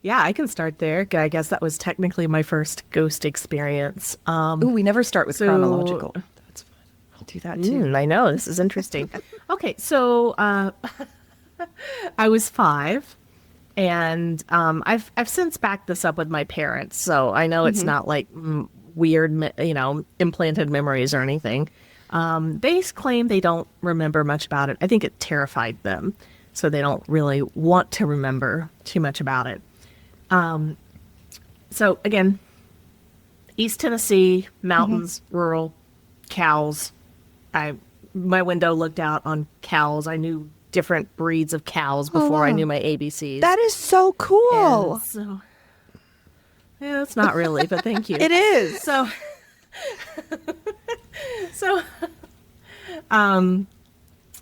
Speaker 4: Yeah, I can start there. I guess that was technically my first ghost experience.
Speaker 3: Ooh, we never start with
Speaker 4: So-
Speaker 3: chronological. That's fun. I'll do that too.
Speaker 4: I know this is interesting. Okay, so I was 5, and I've since backed this up with my parents, so I know it's not like weird, implanted memories or anything. They claim they don't remember much about it. I think it terrified them, so they don't really want to remember too much about it. So again, East Tennessee, mountains, rural, cows. My window looked out on cows. I knew different breeds of cows before I knew my ABCs.
Speaker 1: That is so cool.
Speaker 4: And so, yeah, it's not really, but thank you.
Speaker 1: It is.
Speaker 4: So, so,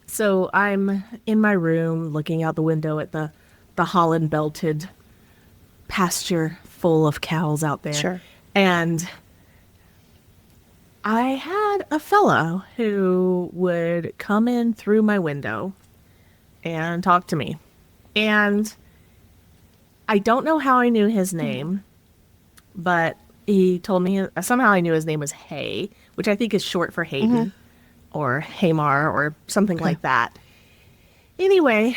Speaker 4: so I'm in my room looking out the window at the Holland belted pasture full of cows out there.
Speaker 1: Sure.
Speaker 4: And I had a fellow who would come in through my window and talk to me. And I don't know how I knew his name, but he told me somehow I knew his name was Hay, which I think is short for Hayden or Hamar or something like that. Anyway,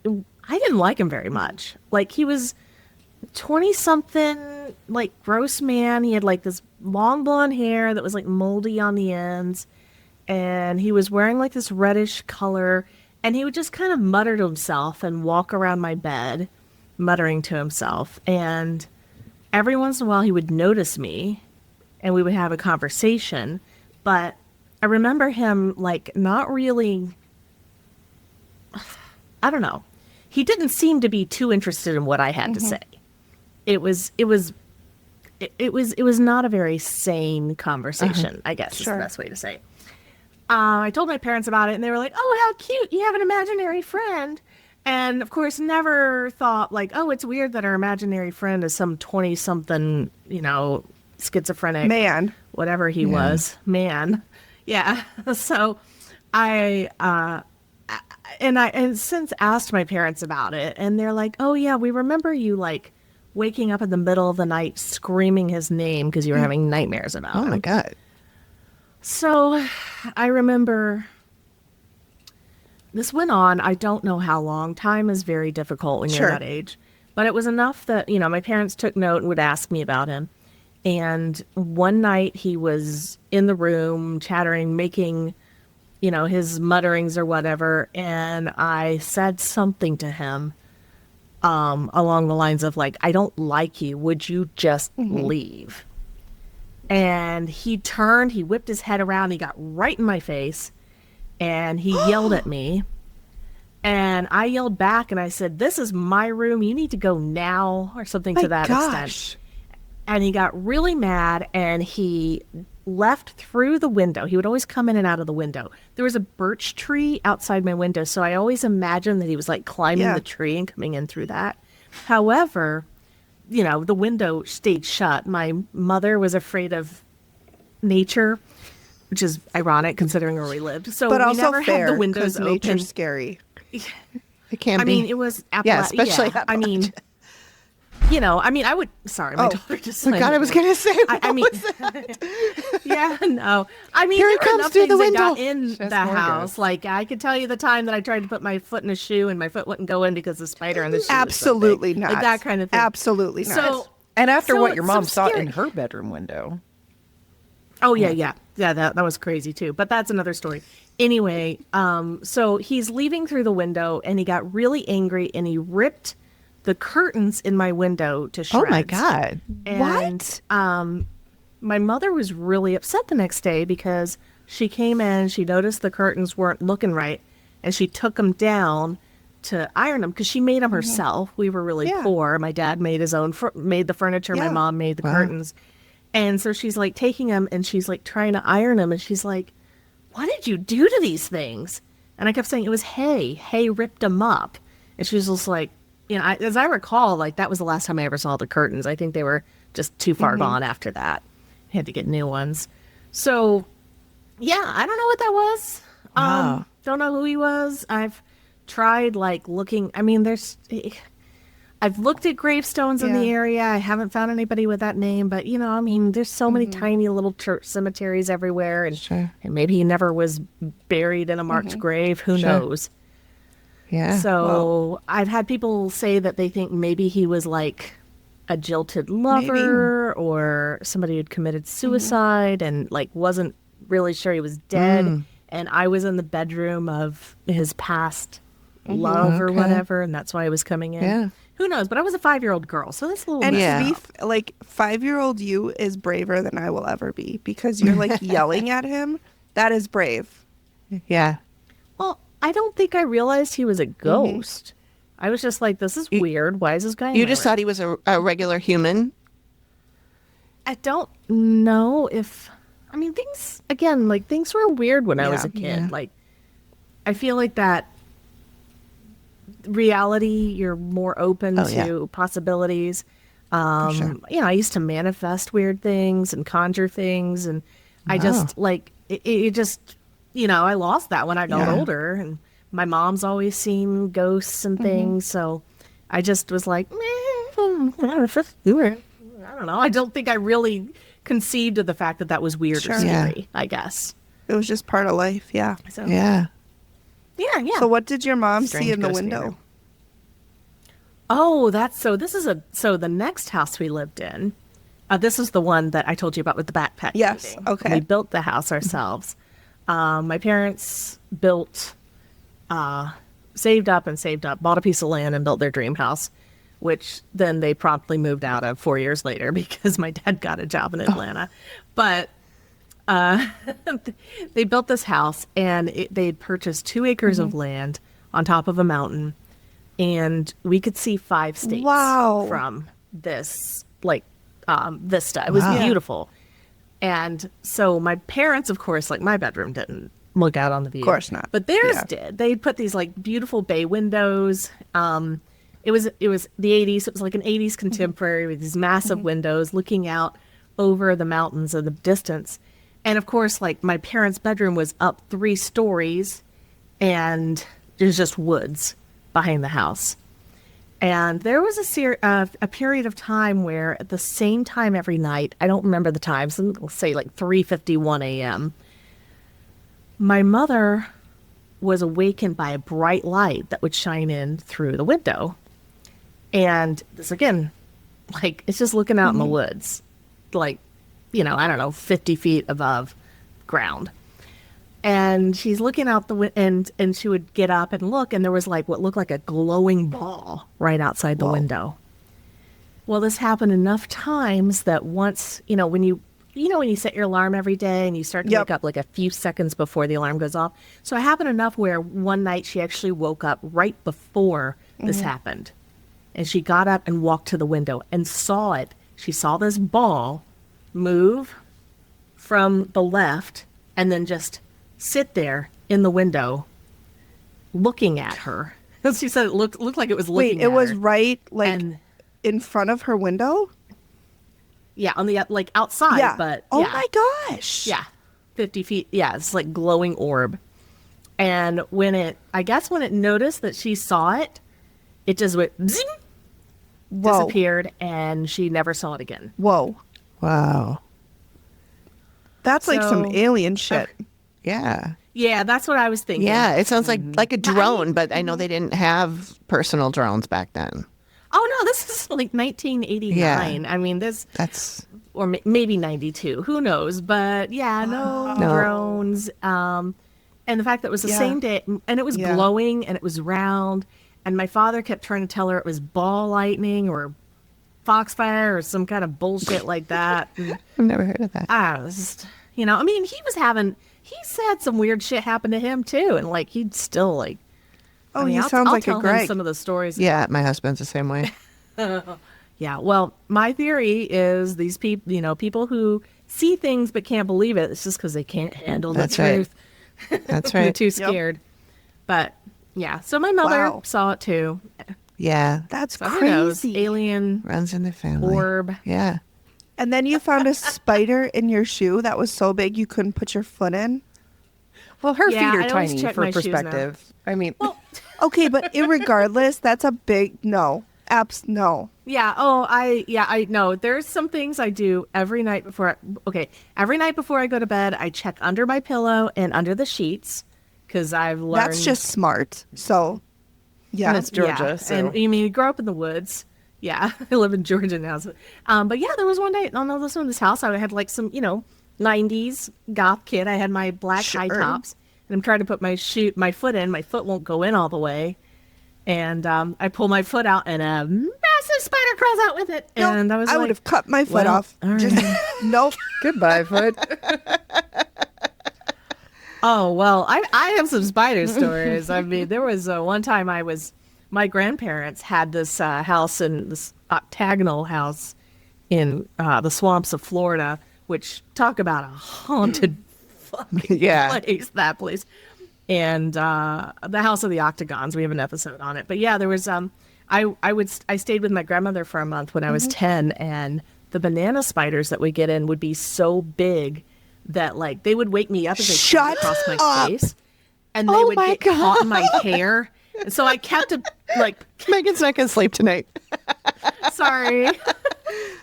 Speaker 4: I didn't like him very much. Like, he was 20-something, like, gross man. He had, like, this long blonde hair that was, like, moldy on the ends. And he was wearing, like, this reddish color. And he would just kind of mutter to himself and walk around my bed, muttering to himself. And every once in a while, he would notice me, and we would have a conversation. But I remember him like not really, I don't know. He didn't seem to be too interested in what I had to say. It was not a very sane conversation, I guess is the best way to say it. I told my parents about it and they were like, "Oh, how cute. You have an imaginary friend." And of course, never thought like, "Oh, it's weird that our imaginary friend is some 20-something, schizophrenic
Speaker 1: Man.
Speaker 4: whatever he was, man." Yeah. So I since asked my parents about it and they're like, "Oh yeah, we remember you like waking up in the middle of the night screaming his name because you were having nightmares about him."
Speaker 2: Oh my God.
Speaker 4: So I remember this went on. I don't know how long. Time is very difficult when you're that age. But it was enough that, my parents took note and would ask me about him. And one night he was in the room chattering, making, his mutterings or whatever. And I said something to him along the lines of like, "I don't like you. Would you just leave?" And he turned, he whipped his head around, he got right in my face, and he yelled at me. And I yelled back and I said, "This is my room. You need to go now," or something to that extent. And he got really mad and he left through the window. He would always come in and out of the window. There was a birch tree outside my window, so I always imagined that he was like climbing the tree and coming in through that. However, the window stayed shut. My mother was afraid of nature, which is ironic considering where we lived. So
Speaker 1: But
Speaker 4: we
Speaker 1: also
Speaker 4: never
Speaker 1: fair,
Speaker 4: had the windows
Speaker 1: 'cause
Speaker 4: open.
Speaker 1: nature's scary.
Speaker 2: It can be.
Speaker 4: I mean, it was
Speaker 2: especially
Speaker 4: I mean, I would. Sorry, my daughter just.
Speaker 2: Oh God, I was gonna say.
Speaker 4: I mean, yeah, no. I mean,
Speaker 2: Here
Speaker 4: there
Speaker 2: he
Speaker 4: were
Speaker 2: comes
Speaker 4: enough
Speaker 2: through the
Speaker 4: things that got
Speaker 2: window.
Speaker 4: in the house. Like I could tell you the time that I tried to put my foot in a shoe and my foot wouldn't go in because the spider in the shoe.
Speaker 1: Absolutely
Speaker 4: was so big.
Speaker 1: not.
Speaker 4: Like that kind of thing.
Speaker 1: Absolutely not.
Speaker 4: So,
Speaker 3: And after what your
Speaker 4: it's
Speaker 3: mom
Speaker 4: so
Speaker 3: saw in
Speaker 4: scary.
Speaker 3: her bedroom window.
Speaker 4: Oh yeah. That was crazy too. But that's another story. Anyway, so he's leaving through the window and he got really angry and he ripped the curtains in my window to shreds.
Speaker 2: Oh my God.
Speaker 4: And, my mother was really upset the next day because she came in, she noticed the curtains weren't looking right, and she took them down to iron them because she made them herself. We were really poor. My dad made his own, made the furniture. My mom made the curtains. And so she's like taking them and she's like trying to iron them. And she's like, "What did you do to these things?" And I kept saying, "It was hay. Hay ripped them up." And she was just like, as I recall, like that was the last time I ever saw the curtains. I think they were just too far gone after that. I had to get new ones. So, yeah, I don't know what that was.
Speaker 2: Wow.
Speaker 4: Don't know who he was. I've tried like looking. I mean, I've looked at gravestones in the area. I haven't found anybody with that name, but there's so many tiny little church cemeteries everywhere, and maybe he never was buried in a marked grave. Who knows?
Speaker 2: Yeah.
Speaker 4: So I've had people say that they think maybe he was like a jilted lover or somebody who'd committed suicide and like wasn't really sure he was dead. And I was in the bedroom of his past love or whatever, and that's why I was coming in.
Speaker 2: Yeah.
Speaker 4: Who knows? But I was a 5-year-old girl, so that's a little
Speaker 1: And
Speaker 4: messed
Speaker 1: to be like 5-year-old you is braver than I will ever be because you're like yelling at him. That is brave.
Speaker 2: Yeah.
Speaker 4: Well, I don't think I realized he was a ghost. I was just like, this is weird. Why is this guy?
Speaker 2: You just thought he was a regular human?
Speaker 4: I don't know if. I mean, things were weird when I was a kid.
Speaker 2: Yeah.
Speaker 4: Like, I feel like that reality, you're more open to possibilities. I used to manifest weird things and conjure things, and I just like it just I lost that when I got older, and my mom's always seen ghosts and things, so I just was like, I don't know. I don't think I really conceived of the fact that that was weird or scary. I guess
Speaker 1: It was just part of life. Yeah.
Speaker 4: so.
Speaker 2: Yeah.
Speaker 4: Yeah.
Speaker 1: So what did your mom
Speaker 3: Strange
Speaker 1: see in the
Speaker 3: ghost
Speaker 1: window?
Speaker 3: theater.
Speaker 4: Oh, so the next house we lived in, this is the one that I told you about with the backpack.
Speaker 1: Yes,
Speaker 4: meeting.
Speaker 1: okay.
Speaker 4: We built the house ourselves. My parents saved up, bought a piece of land and built their dream house, which then they promptly moved out of 4 years later because my dad got a job in Atlanta. But they built this house, and they'd purchased 2 acres of land on top of a mountain, and we could see 5 states
Speaker 1: Wow.
Speaker 4: from this vista. It was beautiful. And so my parents, of course, like my bedroom didn't look out on the view.
Speaker 1: Of course not.
Speaker 4: But theirs did. They put these like beautiful bay windows. It was the 80s. It was like an 80s contemporary with these massive windows looking out over the mountains in the distance. And of course, like my parents' bedroom was up 3 stories, and there's just woods behind the house. And there was a period of time where at the same time every night, I don't remember the times, let's say like 3:51 a.m., my mother was awakened by a bright light that would shine in through the window. And this again, like it's just looking out in the woods, like, I don't know, 50 feet above ground. And she's looking out the and she would get up and look, and there was like what looked like a glowing ball right outside the window. Well, this happened enough times that once, when you set your alarm every day and you start to wake up like a few seconds before the alarm goes off. So it happened enough where one night she actually woke up right before this happened. And she got up and walked to the window and saw it. She saw this ball move from the left and then just sit there in the window looking at her. She said it looked like it was looking at her.
Speaker 1: Wait, it was right in front of her window?
Speaker 4: Yeah, on the outside, but
Speaker 1: oh my gosh.
Speaker 4: Yeah. 50 feet. Yeah, it's like glowing orb. And when it noticed that she saw it, it just went zing, disappeared, and she never saw it again.
Speaker 1: Whoa.
Speaker 2: Wow.
Speaker 1: That's like some alien shit.
Speaker 2: Yeah.
Speaker 4: Yeah, that's what I was thinking.
Speaker 2: Yeah, it sounds like a drone, but I know they didn't have personal drones back then.
Speaker 4: Oh no, this is like 1989.
Speaker 2: Yeah.
Speaker 4: I mean,
Speaker 2: That's
Speaker 4: or maybe 92. Who knows? But yeah, no drones. And the fact that it was the same day, and it was glowing, and it was round, and my father kept trying to tell her it was ball lightning or foxfire or some kind of bullshit like that. And,
Speaker 2: I've never heard of that.
Speaker 4: I don't know, just, I mean, he's had some weird shit happen to him too, and like he'd still like.
Speaker 1: Oh, he sounds like a Greg.
Speaker 4: Some of the stories.
Speaker 2: Yeah, my husband's the same way.
Speaker 4: Yeah, well, my theory is these people, people who see things but can't believe it. It's just because they can't handle the truth.
Speaker 2: That's
Speaker 4: They're
Speaker 2: right.
Speaker 4: too scared. But yeah, so my mother saw it too.
Speaker 2: Yeah.
Speaker 1: That's
Speaker 4: So who knows?
Speaker 1: crazy.
Speaker 4: Alien
Speaker 2: Runs in the family.
Speaker 4: orb.
Speaker 2: Yeah.
Speaker 1: And then you found a spider in your shoe that was so big you couldn't put your foot in.
Speaker 3: Well, her
Speaker 4: Yeah,
Speaker 3: feet
Speaker 4: I
Speaker 3: are
Speaker 4: always
Speaker 3: tiny
Speaker 4: check
Speaker 3: for
Speaker 4: my shoes now.
Speaker 3: perspective. I mean,
Speaker 1: Okay, but irregardless, that's a big no. No.
Speaker 4: Yeah. Oh, I know. There's some things I do every night before. Every night before I go to bed, I check under my pillow and under the sheets because I've learned
Speaker 1: That's just smart. So, yeah.
Speaker 3: and it's Georgia.
Speaker 4: Yeah.
Speaker 3: So.
Speaker 4: And I mean, you grow up in the woods. Yeah, I live in Georgia now. So, but yeah, there was one day on this house. I had like some 90s goth kid. I had my black high tops, and I'm trying to put my foot in. My foot won't go in all the way. And I pull my foot out, and a massive spider crawls out with it.
Speaker 1: Nope,
Speaker 4: And I was like,
Speaker 1: would have cut my foot off.
Speaker 4: all right.
Speaker 1: Just nope.
Speaker 3: Goodbye, foot.
Speaker 4: Oh, well, I have some spider stories. I mean, there was one time my grandparents had this house in this octagonal house in the swamps of Florida, which talk about a haunted fucking place, that place. And the House of the Octagons, we have an episode on it. But yeah, there was I stayed with my grandmother for a month when I was 10, and the banana spiders that we get in would be so big that like they would wake me up as they came across my face, and they would get caught in my hair. And so I kept it like
Speaker 2: Megan's not going to sleep tonight.
Speaker 4: sorry.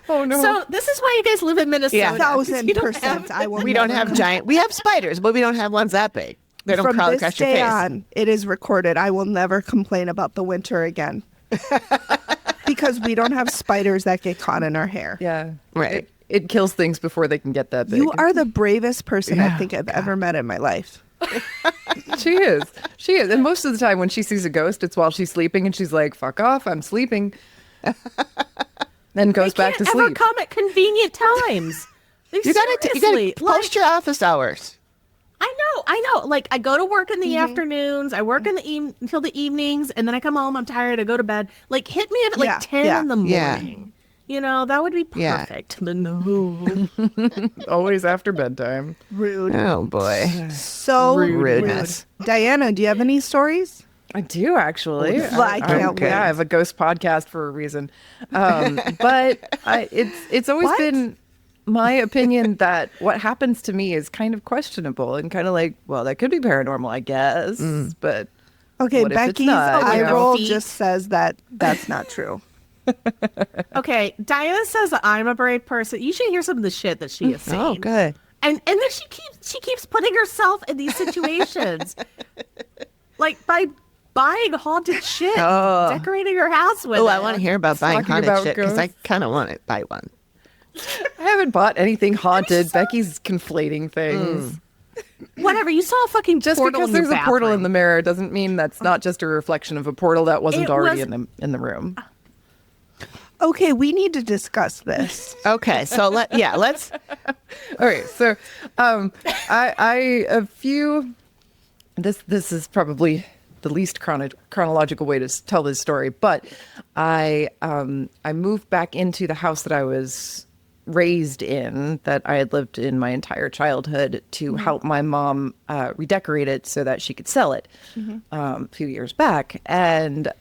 Speaker 2: Oh, no.
Speaker 4: So this is why you guys live in Minnesota.
Speaker 2: Yeah.
Speaker 1: 1,000%. I will.
Speaker 2: We don't have giant. We have spiders, but we don't have ones that big. They don't
Speaker 1: From
Speaker 2: crawl
Speaker 1: this
Speaker 2: across your
Speaker 1: day
Speaker 2: face.
Speaker 1: on, it is recorded. I will never complain about the winter again. Because we don't have spiders that get caught in our hair.
Speaker 3: Yeah.
Speaker 2: Right.
Speaker 3: It kills things before they can get that big.
Speaker 1: You are the bravest person I
Speaker 2: Yeah,
Speaker 1: think I've ever met in my life.
Speaker 3: She is. She is. And most of the time when she sees a ghost, it's while she's sleeping and she's like, fuck off, I'm sleeping. Then goes back to
Speaker 4: Ever
Speaker 3: sleep.
Speaker 4: come at convenient times. Like,
Speaker 2: You gotta
Speaker 4: seriously,
Speaker 2: post your office hours.
Speaker 4: I know. Like, I go to work in the afternoons, I work in the until the evenings, and then I come home, I'm tired, I go to bed. Like, hit me at like 10 in the morning. You know, that would be perfect. But no.
Speaker 3: Always after bedtime.
Speaker 1: Rude.
Speaker 2: Oh boy.
Speaker 1: So
Speaker 2: Rudeness.
Speaker 1: rude. Diana, do you have any stories?
Speaker 3: I do actually.
Speaker 1: I can't wait.
Speaker 3: Yeah, I have a ghost podcast for a reason. But it's always been my opinion that what happens to me is kind of questionable and kind of like, well, that could be paranormal, I guess. But
Speaker 1: Okay,
Speaker 3: what if it's
Speaker 1: Becky's
Speaker 3: not,
Speaker 1: eye
Speaker 3: you know?
Speaker 1: roll just says that that's not true.
Speaker 4: Okay, Diana says that I'm a brave person. You should hear some of the shit that she is saying.
Speaker 2: Oh, good.
Speaker 4: And then she keeps putting herself in these situations. Like by buying haunted shit, decorating her house with
Speaker 2: Oh,
Speaker 4: it.
Speaker 2: I want to hear about buying
Speaker 3: Talking
Speaker 2: haunted
Speaker 3: about
Speaker 2: shit because I
Speaker 3: ghosts.
Speaker 2: kind of want to buy one.
Speaker 3: I haven't bought anything haunted. Becky's conflating things.
Speaker 4: Whatever, you saw a fucking
Speaker 3: Just
Speaker 4: portal
Speaker 3: because
Speaker 4: in your
Speaker 3: there's a portal in
Speaker 4: bathroom.
Speaker 3: the mirror doesn't mean that's not just a reflection of a portal that wasn't
Speaker 4: It
Speaker 3: already
Speaker 4: was-
Speaker 3: in the room.
Speaker 1: Okay, we need to discuss this.
Speaker 2: Okay, so let's.
Speaker 3: All right, so I a few. This is probably the least chronological way to tell this story, but I moved back into the house that I was raised in, that I had lived in my entire childhood, to help my mom redecorate it so that she could sell it a few years back. And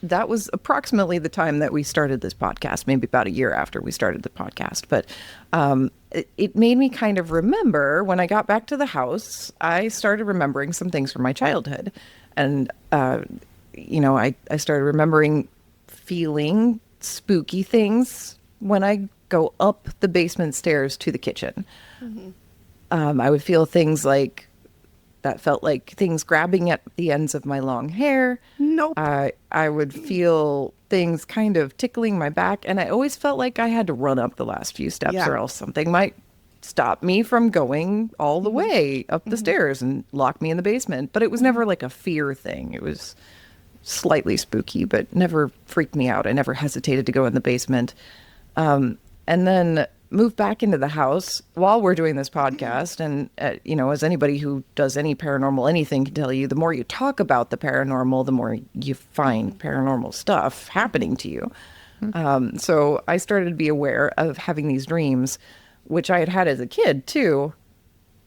Speaker 3: that was approximately the time that we started this podcast, maybe about a year after we started the podcast. But it made me kind of remember when I got back to the house, I started remembering some things from my childhood. And, I started remembering feeling spooky things when I go up the basement stairs to the kitchen. I would feel things like that felt like things grabbing at the ends of my long hair.
Speaker 1: Nope.
Speaker 3: I would feel things kind of tickling my back, and I always felt like I had to run up the last few steps or else something might stop me from going all the way up the stairs and lock me in the basement. But it was never like a fear thing. It was slightly spooky, but never freaked me out. I never hesitated to go in the basement. And then moved back into the house while we're doing this podcast. And, as anybody who does any paranormal anything can tell you, the more you talk about the paranormal, the more you find paranormal stuff happening to you. So I started to be aware of having these dreams, which I had had as a kid too,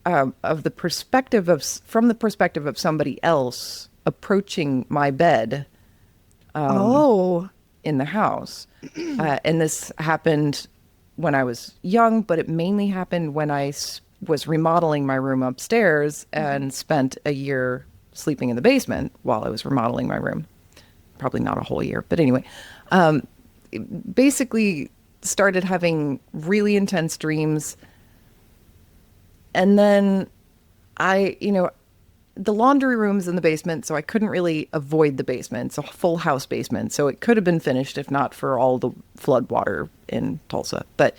Speaker 3: from the perspective of somebody else approaching my bed in the house. And this happened when I was young, but it mainly happened when I was remodeling my room upstairs and spent a year sleeping in the basement while I was remodeling my room. Probably not a whole year, but anyway. Basically started having really intense dreams. And then the laundry room's in the basement, so I couldn't really avoid the basement. It's a full house basement, so it could have been finished if not for all the flood water in Tulsa. But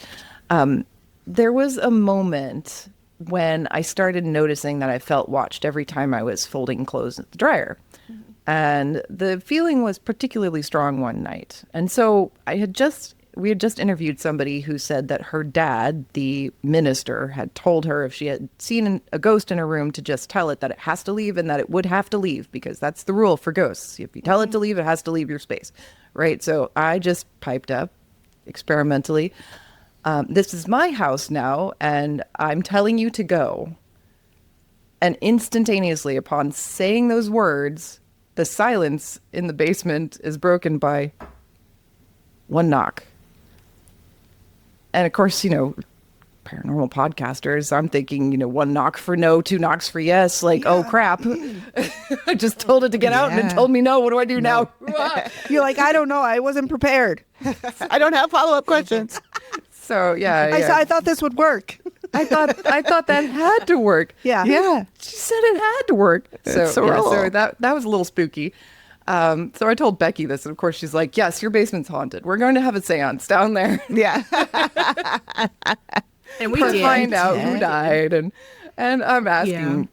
Speaker 3: there was a moment when I started noticing that I felt watched every time I was folding clothes at the dryer. And the feeling was particularly strong one night. And so we had just interviewed somebody who said that her dad, the minister, had told her if she had seen a ghost in her room to just tell it that it has to leave and that it would have to leave, because that's the rule for ghosts. If you tell it to leave, it has to leave your space, right? So I just piped up experimentally. This is my house now, and I'm telling you to go. And instantaneously, upon saying those words, the silence in the basement is broken by one knock. And of course, paranormal podcasters, I'm thinking, one knock for no, two knocks for yes. Like, oh crap. I just told it to get out and it told me no. What do I do now?
Speaker 1: You're like, I don't know. I wasn't prepared.
Speaker 2: I don't have follow-up questions.
Speaker 3: So yeah.
Speaker 1: I thought this would work.
Speaker 3: I thought that had to work.
Speaker 1: Yeah.
Speaker 3: Yeah. She said it had to work. So
Speaker 2: rule.
Speaker 3: that was a little spooky. So I told Becky this, and of course she's like, yes, your basement's haunted. We're going to have a seance down there.
Speaker 2: Yeah.
Speaker 4: And we
Speaker 3: to
Speaker 4: did.
Speaker 3: find out who died. And I'm asking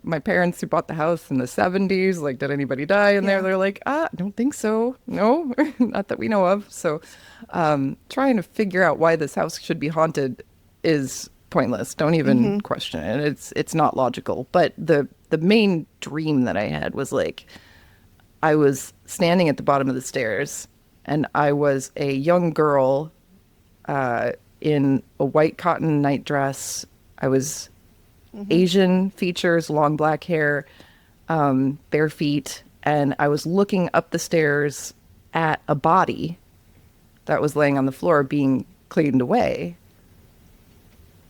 Speaker 3: my parents who bought the house in the 70s, like, did anybody die in there? They're like, I don't think so. No, not that we know of. So trying to figure out why this house should be haunted is pointless. Don't even question it. It's not logical. But the main dream that I had was like I was standing at the bottom of the stairs, and I was a young girl in a white cotton night dress. I was Asian features, long black hair, bare feet, and I was looking up the stairs at a body that was laying on the floor being cleaned away.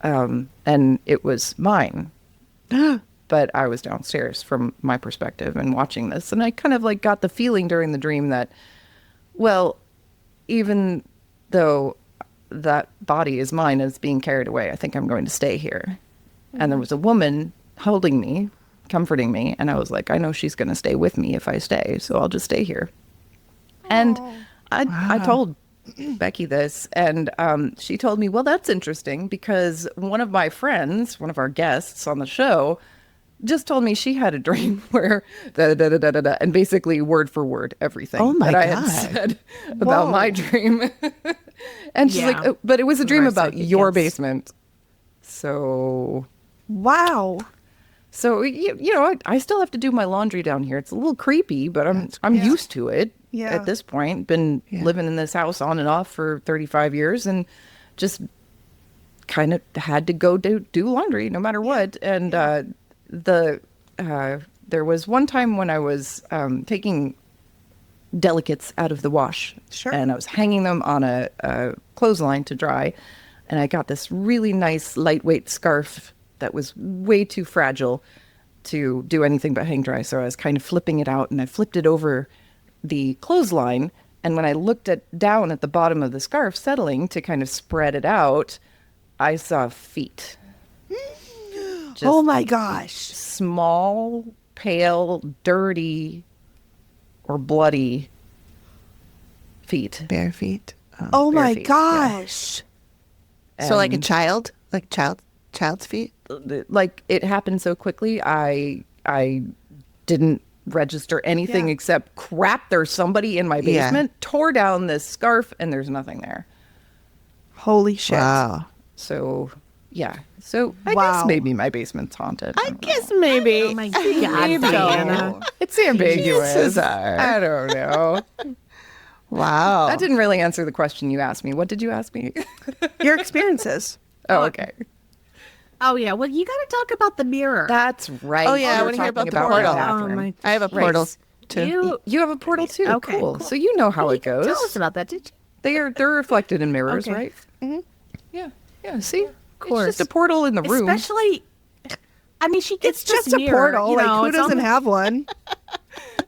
Speaker 3: And it was mine. But I was downstairs from my perspective and watching this. And I kind of like got the feeling during the dream that, well, even though that body is mine and it's being carried away, I think I'm going to stay here. And there was a woman holding me, comforting me. And I was like, I know she's going to stay with me if I stay. So I'll just stay here. And I told Becky this, and she told me, well, that's interesting because one of my friends, one of our guests on the show, just told me she had a dream where and basically word for word everything that I had said about my dream. And she's like, but it was a dream about your basement. So
Speaker 1: Wow.
Speaker 3: So you know, I still have to do my laundry down here. It's a little creepy, but I'm used to it. At this point, been living in this house on and off for 35 years, and just kind of had to go do laundry no matter what. And there was one time when I was taking delicates out of the wash, and I was hanging them on a clothesline to dry, and I got this really nice lightweight scarf that was way too fragile to do anything but hang dry. So I was kind of flipping it out, and I flipped it over the clothesline, and when I looked down at the bottom of the scarf settling to kind of spread it out, I saw feet.
Speaker 1: Oh my gosh.
Speaker 3: Small, pale, dirty, or bloody feet.
Speaker 2: Bare feet.
Speaker 1: Oh
Speaker 3: bare
Speaker 1: my
Speaker 3: feet,
Speaker 1: gosh.
Speaker 2: So like a child? Like child's feet?
Speaker 3: Like it happened so quickly, I didn't register anything except crap, there's somebody in my basement, tore down this scarf, and there's nothing there.
Speaker 1: Holy shit.
Speaker 2: Wow.
Speaker 3: So so I guess maybe my basement's haunted.
Speaker 2: I guess maybe.
Speaker 4: Oh my God, Diana.
Speaker 3: It's ambiguous. I don't know.
Speaker 2: Wow.
Speaker 3: That didn't really answer the question you asked me. What did you ask me?
Speaker 1: Your experiences.
Speaker 3: Oh, okay.
Speaker 4: Oh, yeah. Well, you got to talk about the mirror.
Speaker 3: That's right.
Speaker 2: Oh, yeah, I
Speaker 3: We're
Speaker 2: want to hear about
Speaker 3: talking
Speaker 2: the portal.
Speaker 3: my bathroom.
Speaker 4: Oh, my-
Speaker 2: I have a portal too.
Speaker 3: You have a portal too.
Speaker 4: Okay,
Speaker 3: Cool.
Speaker 4: cool.
Speaker 3: So you know how it goes.
Speaker 4: Tell us about that, did you?
Speaker 3: They're reflected in mirrors,
Speaker 4: Okay.
Speaker 3: right? Mm-hmm. Yeah. See, of
Speaker 4: course.
Speaker 3: it's just a portal in the room.
Speaker 4: Especially, I mean, she gets
Speaker 1: It's just
Speaker 4: this
Speaker 1: a
Speaker 4: mirror,
Speaker 1: portal.
Speaker 4: you
Speaker 1: Like,
Speaker 4: know,
Speaker 1: who
Speaker 4: it's
Speaker 1: doesn't
Speaker 4: almost-
Speaker 1: have one?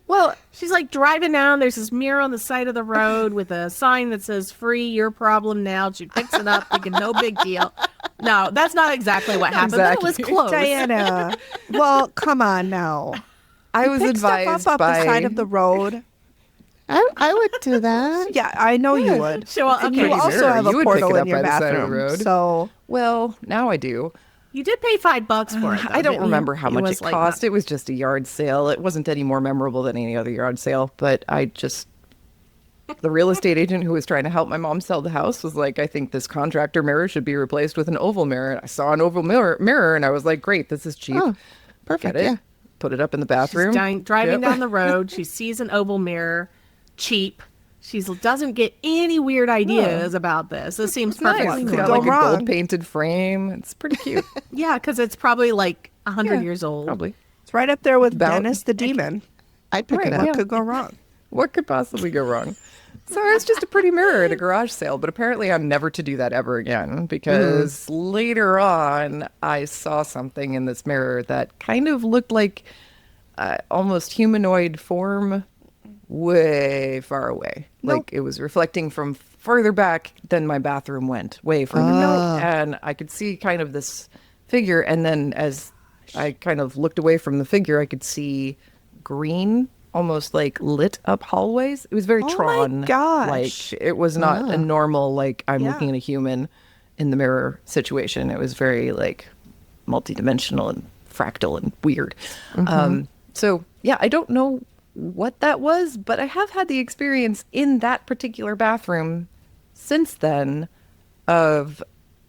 Speaker 4: Well, she's like driving down. There's this mirror on the side of the road with a sign that says "Free your problem now." She picks it up, thinking no big deal. No, that's not exactly what happened. But it was close.
Speaker 1: Diana. Well, come on now.
Speaker 3: I was
Speaker 1: Pick
Speaker 3: advised
Speaker 1: stuff up
Speaker 3: by
Speaker 1: the side of the road.
Speaker 2: I would do that.
Speaker 1: Yeah, I know you would.
Speaker 4: So, okay.
Speaker 1: And you also
Speaker 3: mirror.
Speaker 1: have a
Speaker 3: You would pick
Speaker 1: portal
Speaker 3: it
Speaker 1: in
Speaker 3: up
Speaker 1: your
Speaker 3: by the side of the
Speaker 1: bathroom.
Speaker 3: road.
Speaker 1: So
Speaker 3: Well, now I do.
Speaker 4: You did pay $5 for it. Though,
Speaker 3: I don't
Speaker 4: didn't you?
Speaker 3: remember how much
Speaker 4: was
Speaker 3: it
Speaker 4: like
Speaker 3: cost. It was just a yard sale. It wasn't any more memorable than any other yard sale. But the real estate agent who was trying to help my mom sell the house was like, I think this contractor mirror should be replaced with an oval mirror. And I saw an oval mirror and I was like, great, this is cheap.
Speaker 2: Oh, perfect.
Speaker 3: Get it?
Speaker 2: Yeah.
Speaker 3: Put it up in the bathroom.
Speaker 4: She's driving
Speaker 3: Yep.
Speaker 4: down the road. She sees an oval mirror, cheap. She doesn't get any weird ideas about this. This seems perfectly
Speaker 3: Nice. It's
Speaker 1: could
Speaker 3: got
Speaker 1: go
Speaker 3: like a
Speaker 1: wrong?
Speaker 3: gold painted frame. It's pretty cute.
Speaker 4: Yeah, because it's probably like 100 years old.
Speaker 3: Probably.
Speaker 1: it's right up there with
Speaker 3: About-
Speaker 1: Dennis the Demon.
Speaker 2: I'd pick
Speaker 3: Right,
Speaker 2: it up.
Speaker 1: What
Speaker 3: yeah.
Speaker 1: could go wrong?
Speaker 3: What could possibly go wrong? So it's just a pretty mirror at a garage sale, but apparently I'm never to do that ever again because later on I saw something in this mirror that kind of looked like almost humanoid form way far away. Like it was reflecting from further back than my bathroom went, way further back. And I could see kind of this figure. And then as I kind of looked away from the figure, I could see green, almost like lit up hallways. It was very
Speaker 1: Oh my
Speaker 3: Tron.
Speaker 1: gosh.
Speaker 3: Like it was not a normal, like I'm looking at a human in the mirror situation. It was very like multidimensional and fractal and weird. So yeah, I don't know what that was, but I have had the experience in that particular bathroom since then of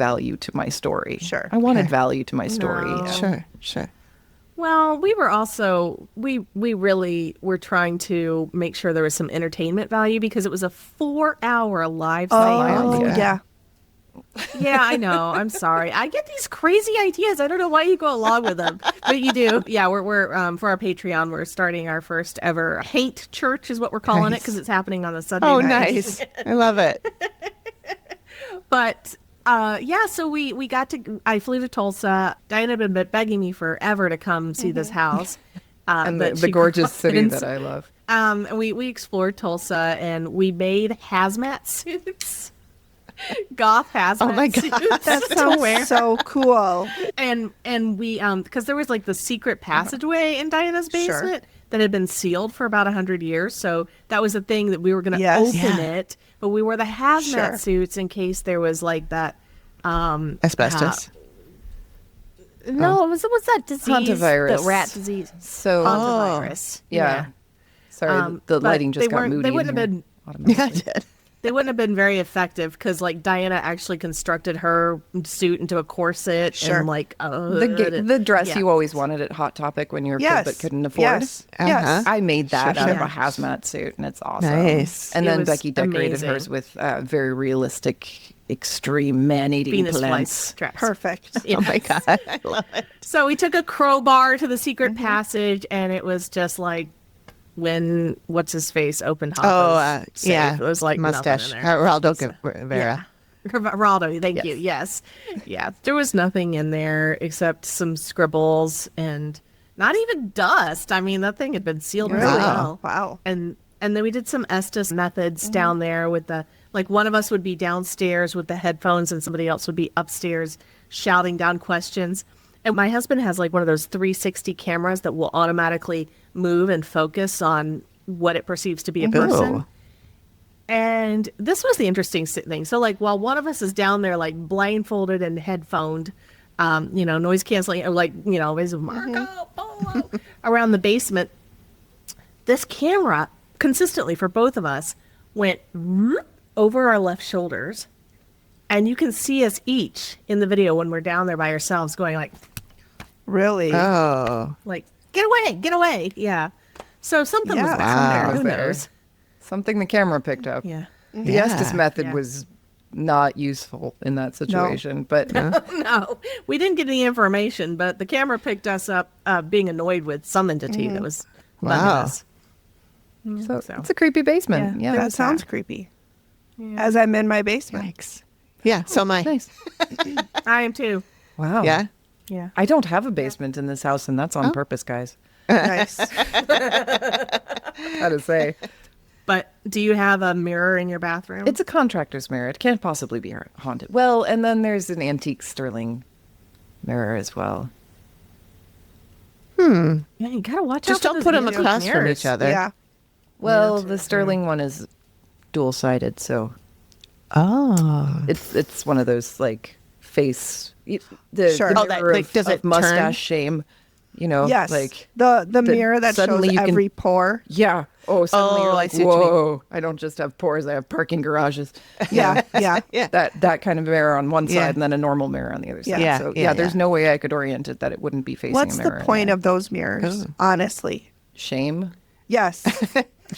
Speaker 3: value to my story.
Speaker 1: Sure.
Speaker 3: I wanted value to my story.
Speaker 4: No.
Speaker 2: Sure.
Speaker 4: Well, we were also we really were trying to make sure there was some entertainment value because it was a 4-hour live
Speaker 1: Oh,
Speaker 4: seance.
Speaker 1: yeah.
Speaker 4: Yeah, I know. I'm sorry. I get these crazy ideas. I don't know why you go along with them, but you do. Yeah, we're for our Patreon, we're starting our first ever Haint church, is what we're calling it, because it's happening on the Sunday
Speaker 2: Oh,
Speaker 4: night.
Speaker 2: nice. I love it.
Speaker 4: But yeah, so we got to. I flew to Tulsa. Diana had been begging me forever to come see this house,
Speaker 3: And
Speaker 4: but
Speaker 3: the
Speaker 4: she
Speaker 3: gorgeous city
Speaker 4: couldn't.
Speaker 3: that I love.
Speaker 4: And we explored Tulsa and we made hazmat suits. Goth hazmat
Speaker 2: my God.
Speaker 4: suits
Speaker 1: That
Speaker 4: to wear.
Speaker 1: sounds so cool.
Speaker 4: And we because there was like the secret passageway in Diana's
Speaker 1: Sure.
Speaker 4: basement that had been sealed for about 100 years. So that was the thing that we were going to
Speaker 1: Yes.
Speaker 4: open it, but we wore the hazmat
Speaker 1: Sure.
Speaker 4: suits in case there was like that.
Speaker 2: Asbestos.
Speaker 4: No, what's that disease?
Speaker 3: Hantavirus.
Speaker 4: The rat disease.
Speaker 3: So
Speaker 4: Hantavirus.
Speaker 3: yeah. Sorry, the
Speaker 4: but
Speaker 3: lighting just
Speaker 4: they
Speaker 3: got
Speaker 4: weren't-
Speaker 3: moody.
Speaker 4: They wouldn't have
Speaker 3: in
Speaker 4: been.
Speaker 3: here.
Speaker 2: Yeah, I did.
Speaker 4: They wouldn't have been very effective because, like, Diana actually constructed her suit into a corset
Speaker 1: Sure.
Speaker 4: and, like,
Speaker 3: The dress
Speaker 4: yeah.
Speaker 3: you always wanted at Hot Topic when you were a
Speaker 1: Yes.
Speaker 3: kid but couldn't afford.
Speaker 1: Yes. Yes.
Speaker 2: Uh-huh.
Speaker 3: I made that
Speaker 2: Sure,
Speaker 3: out of
Speaker 4: sure.
Speaker 3: a hazmat suit, and it's awesome.
Speaker 2: Nice.
Speaker 3: And
Speaker 4: It
Speaker 3: then
Speaker 4: was
Speaker 3: Becky decorated
Speaker 4: amazing.
Speaker 3: hers with very realistic, extreme man-eating
Speaker 4: Venus
Speaker 3: plants.
Speaker 4: flytrap.
Speaker 1: Perfect.
Speaker 2: Oh my God. I love it.
Speaker 4: So we took a crowbar to the secret passage, and it was just like when what's his face opened Hoppa's safe.
Speaker 2: yeah.
Speaker 4: It was like
Speaker 2: mustache.
Speaker 4: nothing in there.
Speaker 2: Geraldo Rivera.
Speaker 4: Geraldo, thank you. Yes, yeah. There was nothing in there except some scribbles and not even dust. I mean, that thing had been sealed really
Speaker 1: Really?
Speaker 4: well.
Speaker 1: Wow.
Speaker 4: And then we did some Estes methods down there with the like one of us would be downstairs with the headphones and somebody else would be upstairs shouting down questions. And my husband has like one of those 360 cameras that will automatically move and focus on what it perceives to be a person.
Speaker 2: Ooh.
Speaker 4: And this was the interesting thing. So like while one of us is down there like blindfolded and headphoned, noise canceling, or like, is Marco Polo around the basement, this camera consistently for both of us went over our left shoulders. And you can see us each in the video when we're down there by ourselves going
Speaker 1: Really?
Speaker 2: Oh.
Speaker 4: like, get away. Yeah. So something was
Speaker 1: Yeah.
Speaker 4: there.
Speaker 3: Wow.
Speaker 4: Who knows?
Speaker 3: Something the camera picked up.
Speaker 4: Yeah.
Speaker 3: The
Speaker 2: Yeah.
Speaker 3: Estes method
Speaker 4: Yeah.
Speaker 3: was not useful in that situation, but
Speaker 4: No, we didn't get any information, but the camera picked us up being annoyed with some entity that was bugging
Speaker 2: Wow.
Speaker 4: us.
Speaker 3: so
Speaker 4: So.
Speaker 3: it's a creepy basement.
Speaker 4: Yeah.
Speaker 3: Yeah,
Speaker 1: That sounds creepy. As I'm in my basement.
Speaker 2: Yikes. Yeah, so am I.
Speaker 3: nice.
Speaker 4: I am too.
Speaker 3: Wow.
Speaker 2: Yeah.
Speaker 4: Yeah.
Speaker 3: I don't have a basement in this house, and that's on purpose, guys.
Speaker 1: Nice.
Speaker 3: How to say.
Speaker 4: But do you have a mirror in your bathroom?
Speaker 3: It's a contractor's mirror. It can't possibly be haunted. Well, and then there's an antique sterling mirror as well.
Speaker 4: yeah, you gotta watch
Speaker 2: Just
Speaker 4: out.
Speaker 2: don't put them across from
Speaker 4: mirrors.
Speaker 2: each other.
Speaker 1: Yeah.
Speaker 3: Well, the sterling one is dual-sided, so
Speaker 2: Oh.
Speaker 3: it's one of those like face the
Speaker 1: Sure.
Speaker 3: the
Speaker 1: Oh,
Speaker 2: that,
Speaker 3: mirror
Speaker 2: like, does
Speaker 3: of
Speaker 2: it turn?
Speaker 3: mustache shame. You know,
Speaker 1: Yes.
Speaker 3: like
Speaker 1: the mirror that shows
Speaker 3: suddenly you
Speaker 1: every pore.
Speaker 3: Yeah. Oh, suddenly you're
Speaker 2: Oh, I
Speaker 3: like,
Speaker 2: see what you mean.
Speaker 3: whoa! I don't just have pores; I have parking garages.
Speaker 1: Yeah. Yeah.
Speaker 2: Yeah.
Speaker 3: That kind of mirror on one side,
Speaker 2: Yeah.
Speaker 3: and then a normal mirror on the other side.
Speaker 2: Yeah.
Speaker 3: So
Speaker 2: Yeah,
Speaker 3: there's
Speaker 2: yeah.
Speaker 3: no way I could orient it that it wouldn't be facing
Speaker 1: What's
Speaker 3: a
Speaker 1: the
Speaker 3: mirror.
Speaker 1: point of those mirrors? Honestly.
Speaker 3: shame?
Speaker 1: Yes.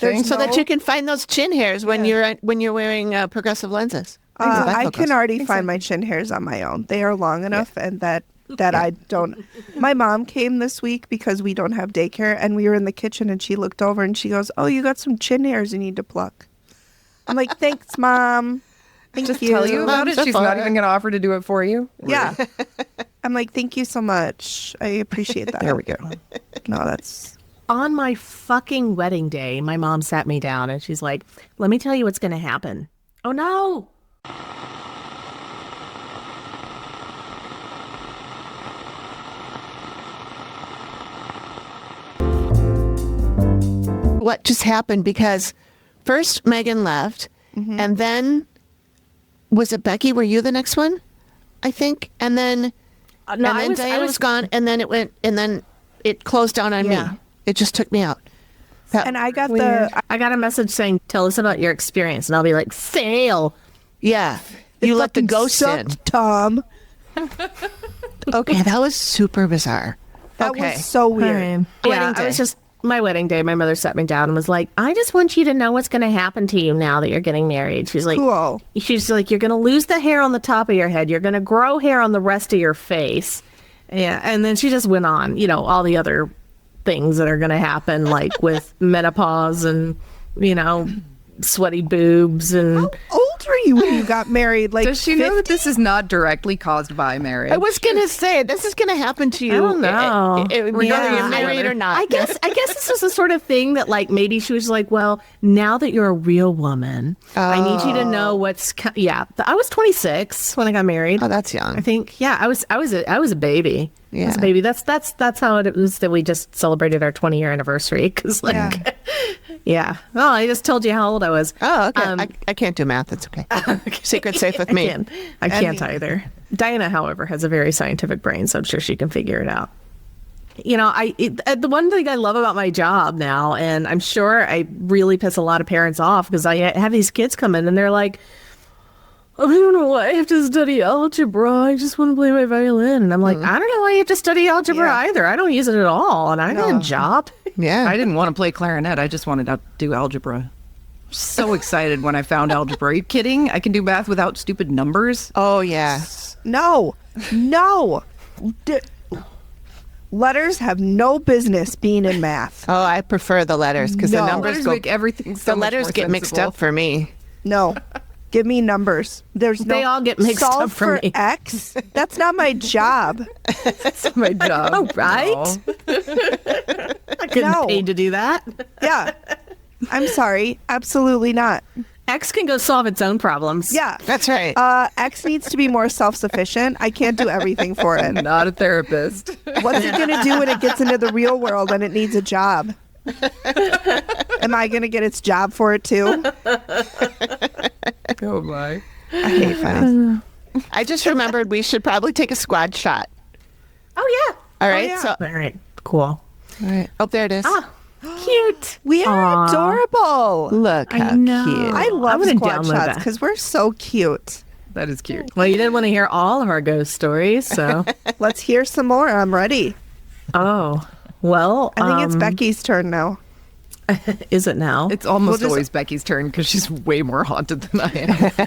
Speaker 1: There's
Speaker 2: So that
Speaker 1: no-
Speaker 2: you can find those chin hairs when you're wearing progressive lenses.
Speaker 1: I can already find my chin hairs on my own. They are long enough, and that I don't. My mom came this week because we don't have daycare, and we were in the kitchen, and she looked over and she goes, "Oh, you got some chin hairs you need to pluck." I'm like, "Thanks, Mom. Thank
Speaker 3: Just
Speaker 1: you."
Speaker 3: tell you about it.
Speaker 2: so
Speaker 3: She's
Speaker 2: far.
Speaker 3: not even going to offer to do it for you.
Speaker 1: Yeah. I'm like, "Thank you so much. I appreciate that."
Speaker 3: There we go.
Speaker 1: No, that's
Speaker 4: On my fucking wedding day, my mom sat me down and she's like, "Let me tell you what's going to happen." Oh no.
Speaker 2: What just happened? Because first Megan left, and then was it Becky? Were you the next one? I think, and then
Speaker 4: No,
Speaker 2: and then Diana was gone, and then it went, and then it closed down on
Speaker 4: Yeah.
Speaker 2: me. It just took me out.
Speaker 1: and I got the
Speaker 4: I got a message saying, "Tell us about your experience," and I'll be like, "Fail."
Speaker 2: Yeah, you let the
Speaker 1: fucking
Speaker 2: ghost
Speaker 1: sucked, Tom.
Speaker 2: in. Okay, that was super bizarre.
Speaker 1: That
Speaker 2: Okay.
Speaker 1: was so weird.
Speaker 4: Yeah,
Speaker 2: Wedding
Speaker 4: I was
Speaker 2: day.
Speaker 4: just my wedding day. My mother sat me down and was like, "I just want you to know what's going to happen to you now that you're getting married." She's like,
Speaker 1: Cool.
Speaker 4: She's like, "You're going to lose the hair on the top of your head. You're going to grow hair on the rest of your face." Yeah, and then she just went on, all the other things that are going to happen, like with menopause and sweaty boobs and.
Speaker 1: How old were you when you got married? Like,
Speaker 3: Does she know that
Speaker 1: 50?
Speaker 3: this is not directly caused by marriage?
Speaker 2: I was gonna say this is gonna happen to you.
Speaker 4: I don't know.
Speaker 2: Whether
Speaker 4: Yeah.
Speaker 2: you're married or not.
Speaker 4: I guess this was the sort of thing that like maybe she was like, well, now that you're a real woman, I need you to know what's I was 26 when I got married.
Speaker 2: Oh, that's young.
Speaker 4: I think I was a baby. I was
Speaker 2: Yeah.
Speaker 4: a baby. That's how it was that we just celebrated our 20-year anniversary cuz like yeah. Well, I just told you how old I was.
Speaker 2: Oh, okay. I can't do math. It's okay. Secret safe with me.
Speaker 4: I can't either. Diana, however, has a very scientific brain, so I'm sure she can figure it out. The one thing I love about my job now, and I'm sure I really piss a lot of parents off because I have these kids come in and they're like, "I don't know why I have to study algebra. I just want to play my violin." And I'm like, I don't know why you have to study algebra either. I don't use it at all. And I got a job.
Speaker 2: Yeah.
Speaker 3: I didn't want to play clarinet. I just wanted to do algebra. So excited when I found algebra. Are you kidding? I can do math without stupid numbers.
Speaker 2: Oh yeah.
Speaker 1: No. D- Letters have no business being in math.
Speaker 2: Oh, I prefer the letters because the
Speaker 1: No.
Speaker 2: numbers
Speaker 3: Letters
Speaker 2: go.
Speaker 3: make everything so
Speaker 2: The
Speaker 3: much
Speaker 2: letters
Speaker 3: more
Speaker 2: get mixed
Speaker 3: sensible.
Speaker 2: up for me.
Speaker 1: No. Give me numbers. There's no.
Speaker 4: They all get mixed
Speaker 1: solve
Speaker 4: up for me.
Speaker 1: X. That's not my job.
Speaker 3: That's my job.
Speaker 4: Oh, right?
Speaker 3: No.
Speaker 4: I couldn't
Speaker 1: No.
Speaker 4: pay to do that.
Speaker 1: Yeah. I'm sorry. Absolutely not.
Speaker 4: X can go solve its own problems.
Speaker 1: Yeah.
Speaker 2: That's right.
Speaker 1: X needs to be more self-sufficient. I can't do everything for it.
Speaker 3: Not a therapist.
Speaker 1: What's it going to do when it gets into the real world and it needs a job? Am I going to get its job for it too?
Speaker 3: Oh my.
Speaker 1: I hate finance.
Speaker 2: I just remembered we should probably take a squad shot.
Speaker 4: Oh, yeah.
Speaker 2: All right.
Speaker 1: yeah.
Speaker 2: So,
Speaker 4: All right. Cool.
Speaker 2: all right. Oh, there it is.
Speaker 4: Cute.
Speaker 1: We are
Speaker 4: Aw.
Speaker 1: adorable.
Speaker 2: Look how
Speaker 4: know.
Speaker 2: cute.
Speaker 1: I love
Speaker 4: I'm gonna
Speaker 1: squad
Speaker 4: download
Speaker 1: shots
Speaker 4: that.
Speaker 1: because we're so cute.
Speaker 3: That is cute.
Speaker 4: Well, you didn't want to hear all of our ghost stories, so.
Speaker 1: Let's hear some more. I'm ready.
Speaker 4: Oh, well.
Speaker 1: I think it's Becky's turn now.
Speaker 4: Is it now?
Speaker 3: It's almost
Speaker 1: just-
Speaker 3: always Becky's turn because she's way more haunted than I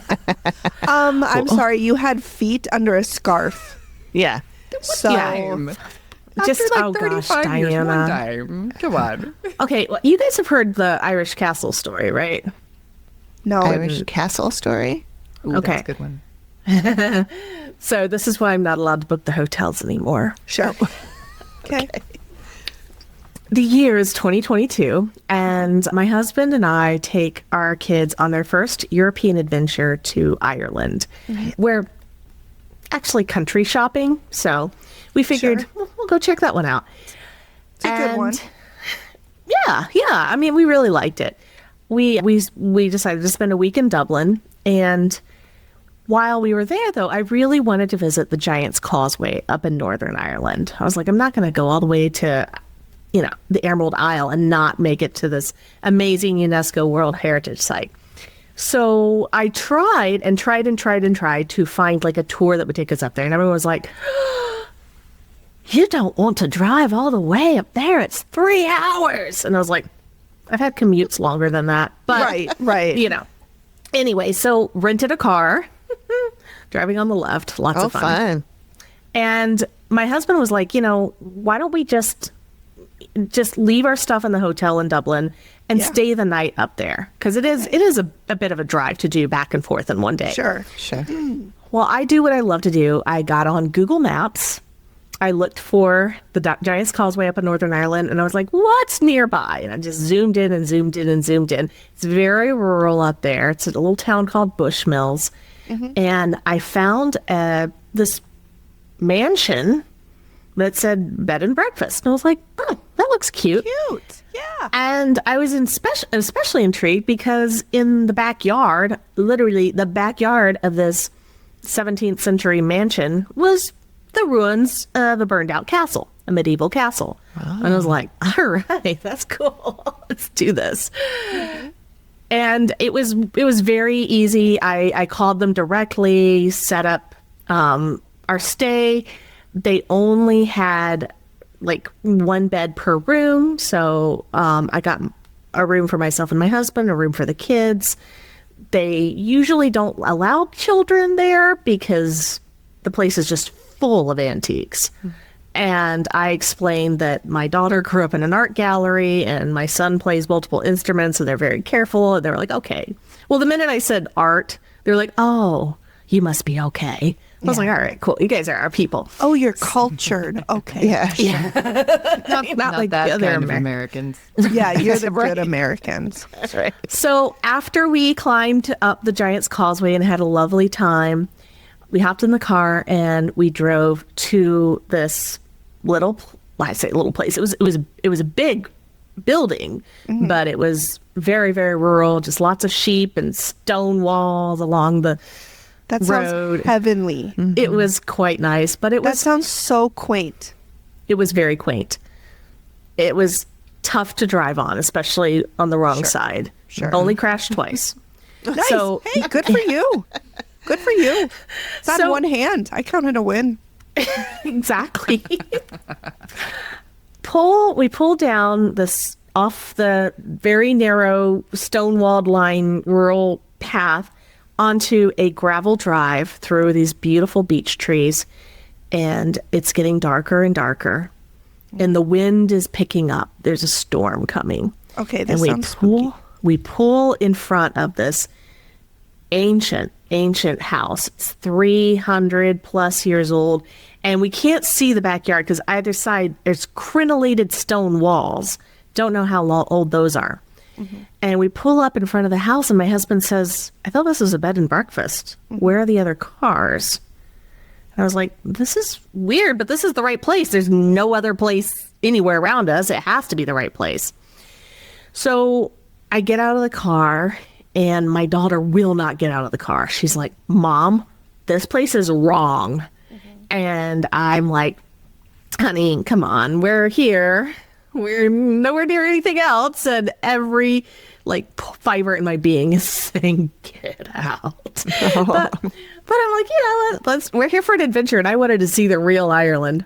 Speaker 3: am.
Speaker 1: I'm sorry. You had feet under a scarf.
Speaker 2: Yeah.
Speaker 1: So
Speaker 3: Time.
Speaker 4: Just,
Speaker 3: After like
Speaker 4: oh gosh,
Speaker 3: 35 years, one
Speaker 4: Diana.
Speaker 3: time. Come on.
Speaker 4: Okay, well, you guys have heard the Irish Castle story, right?
Speaker 1: no.
Speaker 2: Irish castle story.
Speaker 3: Ooh,
Speaker 4: Okay.
Speaker 3: That's a good one.
Speaker 4: So this is why I'm not allowed to book the hotels anymore.
Speaker 1: Sure. Okay.
Speaker 4: The year is 2022, and my husband and I take our kids on their first European adventure to Ireland. We're actually country shopping, so we figured
Speaker 1: Sure.
Speaker 4: we'll go check that one out.
Speaker 1: It's a good one.
Speaker 4: Yeah. I mean, we really liked it. We decided to spend a week in Dublin, and While we were there, though, I really wanted to visit the Giant's Causeway up in Northern Ireland. I was like, I'm not going to go all the way to, the Emerald Isle and not make it to this amazing UNESCO World Heritage Site. So I tried to find like a tour that would take us up there. And everyone was like, you don't want to drive all the way up there. It's 3 hours. And I was like, I've had commutes longer than that. But,
Speaker 1: right.
Speaker 4: Anyway, so rented a car, driving on the left, lots of fun. And my husband was like, why don't we just leave our stuff in the hotel in Dublin and stay the night up there? Because it is a bit of a drive to do back and forth in one day.
Speaker 1: Sure.
Speaker 4: Well, I do what I love to do. I got on Google Maps. I looked for the Giant's Causeway up in Northern Ireland, and I was like, what's nearby? And I just zoomed in. It's very rural up there. It's a little town called Bushmills. Mm-hmm. And I found this mansion that said bed and breakfast. And I was like, oh, that looks cute.
Speaker 1: Yeah.
Speaker 4: And I was especially intrigued because in the backyard, literally the backyard of this 17th century mansion was the ruins of a burned out castle, a medieval castle. Wow. And I was like, all right, that's cool. Let's do this. And it was very easy. I called them directly, set up our stay. They only had like 1 bed per room. So I got a room for myself and my husband, a room for the kids. They usually don't allow children there because the place is just full of antiques. And I explained that my daughter grew up in an art gallery and my son plays multiple instruments, and they're very careful. And they were like, okay. Well, the minute I said art, they're like, oh, you must be okay. I was like, all right, cool. You guys are our people.
Speaker 1: Oh, you're cultured. Okay.
Speaker 3: Yeah.
Speaker 4: Not like
Speaker 3: that
Speaker 4: the other
Speaker 3: kind of Americans.
Speaker 1: Yeah, you're the good Americans.
Speaker 4: That's right. So after we climbed up the Giant's Causeway and had a lovely time, we hopped in the car and we drove to this little place. It was a big building, but it was very, very rural, just lots of sheep and stone walls along the
Speaker 1: That
Speaker 4: road.
Speaker 1: sounds heavenly.
Speaker 4: It was quite nice, but
Speaker 1: That sounds so quaint.
Speaker 4: It was very quaint. It was tough to drive on, especially on the wrong side.
Speaker 1: Sure.
Speaker 4: Only crashed twice.
Speaker 1: Nice.
Speaker 4: So,
Speaker 1: hey, good for you. Good for you. It's on one hand. I counted a win.
Speaker 4: Exactly. We pulled down this off the very narrow stone-walled line rural path onto a gravel drive through these beautiful beech trees, and it's getting darker and darker, and the wind is picking up. There's a storm coming.
Speaker 1: Okay, this sounds spooky.
Speaker 4: We pull in front of this ancient house. It's 300 plus years old, and we can't see the backyard because either side there's crenellated stone walls. Don't know how old those are. Mm-hmm. And we pull up in front of the house, and my husband says, I thought this was a bed and breakfast. Where are the other cars? And I was like, this is weird, but this is the right place. There's no other place anywhere around us. It has to be the right place. So I get out of the car, and my daughter will not get out of the car. She's like, Mom, this place is wrong. And I'm like, honey, come on, we're here. We're nowhere near anything else. And every fiber in my being is saying, get out. But I'm like, we're here for an adventure. And I wanted to see the real Ireland.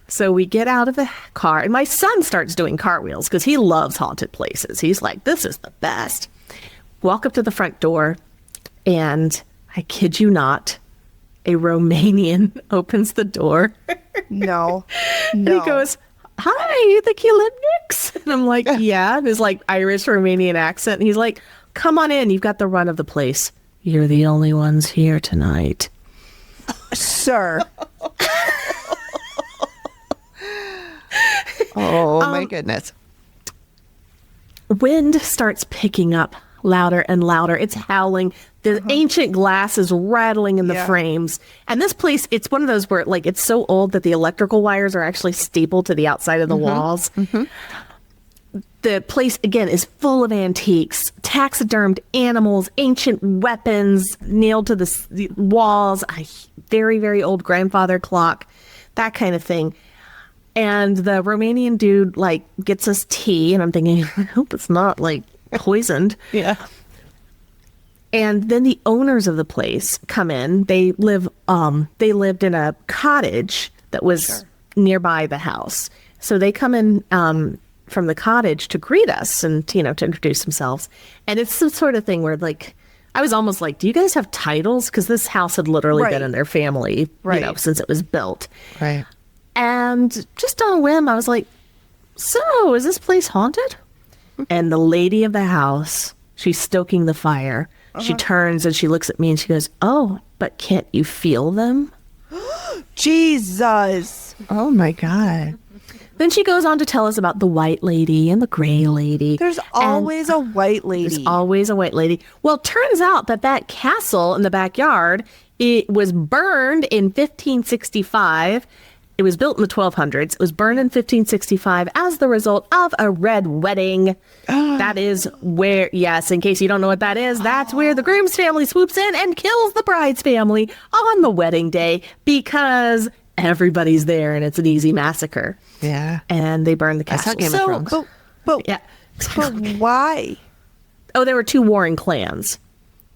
Speaker 4: So we get out of the car, and my son starts doing cartwheels because he loves haunted places. He's like, this is the best. Walk up to the front door, and I kid you not, a Romanian opens the door.
Speaker 1: No.
Speaker 4: And he goes, hi, you think you live next? And I'm like, yeah. And his Irish Romanian accent. And he's like, come on in. You've got the run of the place. You're the only ones here tonight.
Speaker 1: Sir.
Speaker 2: Oh, my goodness.
Speaker 4: Wind starts picking up louder and louder. It's howling. The ancient glass is rattling in the frames. And this place, it's one of those where it's so old that the electrical wires are actually stapled to the outside of the walls. Mm-hmm. the place, again, is full of antiques, taxidermed animals, ancient weapons nailed to the walls, a very, very old grandfather clock, that kind of thing. And the Romanian dude, like, gets us tea, and I'm thinking, I hope it's not, like, poisoned.
Speaker 2: Yeah.
Speaker 4: And then the owners of the place come in. They lived in a cottage that was nearby the house. So they come in from the cottage to greet us and, to introduce themselves. And it's the sort of thing where, like, I was almost like, do you guys have titles? Because this house had literally been in their family, since it was built.
Speaker 2: Right.
Speaker 4: And just on a whim, I was like, so is this place haunted? And the lady of the house, she's stoking the fire. She turns and she looks at me and she goes, oh, but can't you feel them?
Speaker 1: Jesus.
Speaker 2: Oh my God.
Speaker 4: Then she goes on to tell us about the white lady and the gray lady.
Speaker 1: There's always a white lady.
Speaker 4: There's always a white lady. Well, it turns out that castle in the backyard, it was burned in 1565. It was built in the 1200s. It was burned in 1565 as the result of a red wedding. That is where, yes, in case you don't know what that is, that's where the groom's family swoops in and kills the bride's family on the wedding day because everybody's there and it's an easy massacre.
Speaker 2: Yeah.
Speaker 4: And they burn the castle.
Speaker 2: That's not Game of Thrones.
Speaker 1: But
Speaker 4: Yeah.
Speaker 1: But why?
Speaker 4: Oh, there were two warring clans.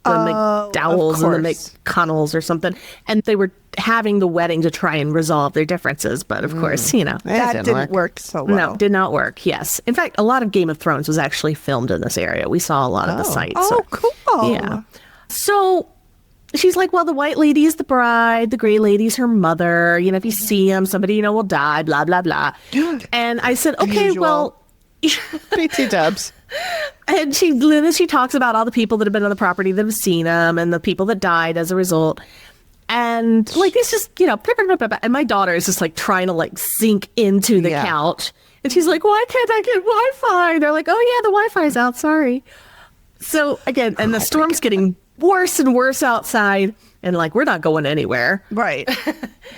Speaker 4: The McDowells and the McConnells or something. And they were having the wedding to try and resolve their differences. But of course,
Speaker 1: that didn't work so well.
Speaker 4: No, did not work. Yes. In fact, a lot of Game of Thrones was actually filmed in this area. We saw a lot of the sites.
Speaker 1: Oh, cool.
Speaker 4: Yeah. So she's like, well, the white lady is the bride. The gray lady's her mother. If you see him, somebody, will die, blah, blah, blah. And I said, okay, well.
Speaker 2: PT dubs.
Speaker 4: And she talks about all the people that have been on the property that have seen him and the people that died as a result. And like, it's just, and my daughter is just like trying to like sink into the couch. And she's like, why can't I get Wi-Fi? They're like, oh yeah, the Wi-Fi's out. Sorry. So again, and the storm's getting worse and worse outside. And like, we're not going anywhere.
Speaker 1: Right.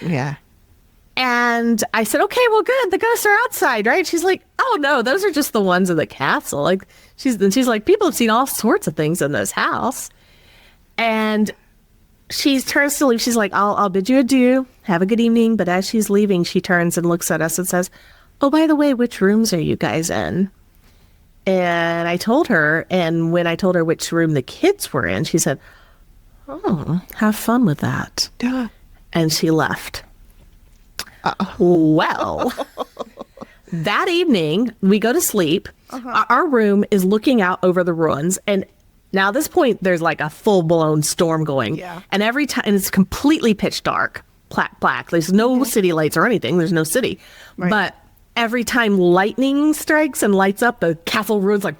Speaker 2: Yeah.
Speaker 4: And I said, okay, well, good. The ghosts are outside, right? She's like, oh no, those are just the ones in the castle. Like she's like, people have seen all sorts of things in this house. And she turns to leave. She's like, I'll bid you adieu. Have a good evening. But as she's leaving, she turns and looks at us and says, oh, by the way, which rooms are you guys in? And I told her, and when I told her which room the kids were in, she said, oh, have fun with that.
Speaker 1: Duh.
Speaker 4: And she left. Well, that evening, we go to sleep. Our room is looking out over the ruins. And now at this point, there's like a full-blown storm going.
Speaker 1: Yeah.
Speaker 4: And every time, and it's completely pitch dark, black. There's no city lights or anything. There's no city.
Speaker 1: Right.
Speaker 4: But every time lightning strikes and lights up, the castle ruins like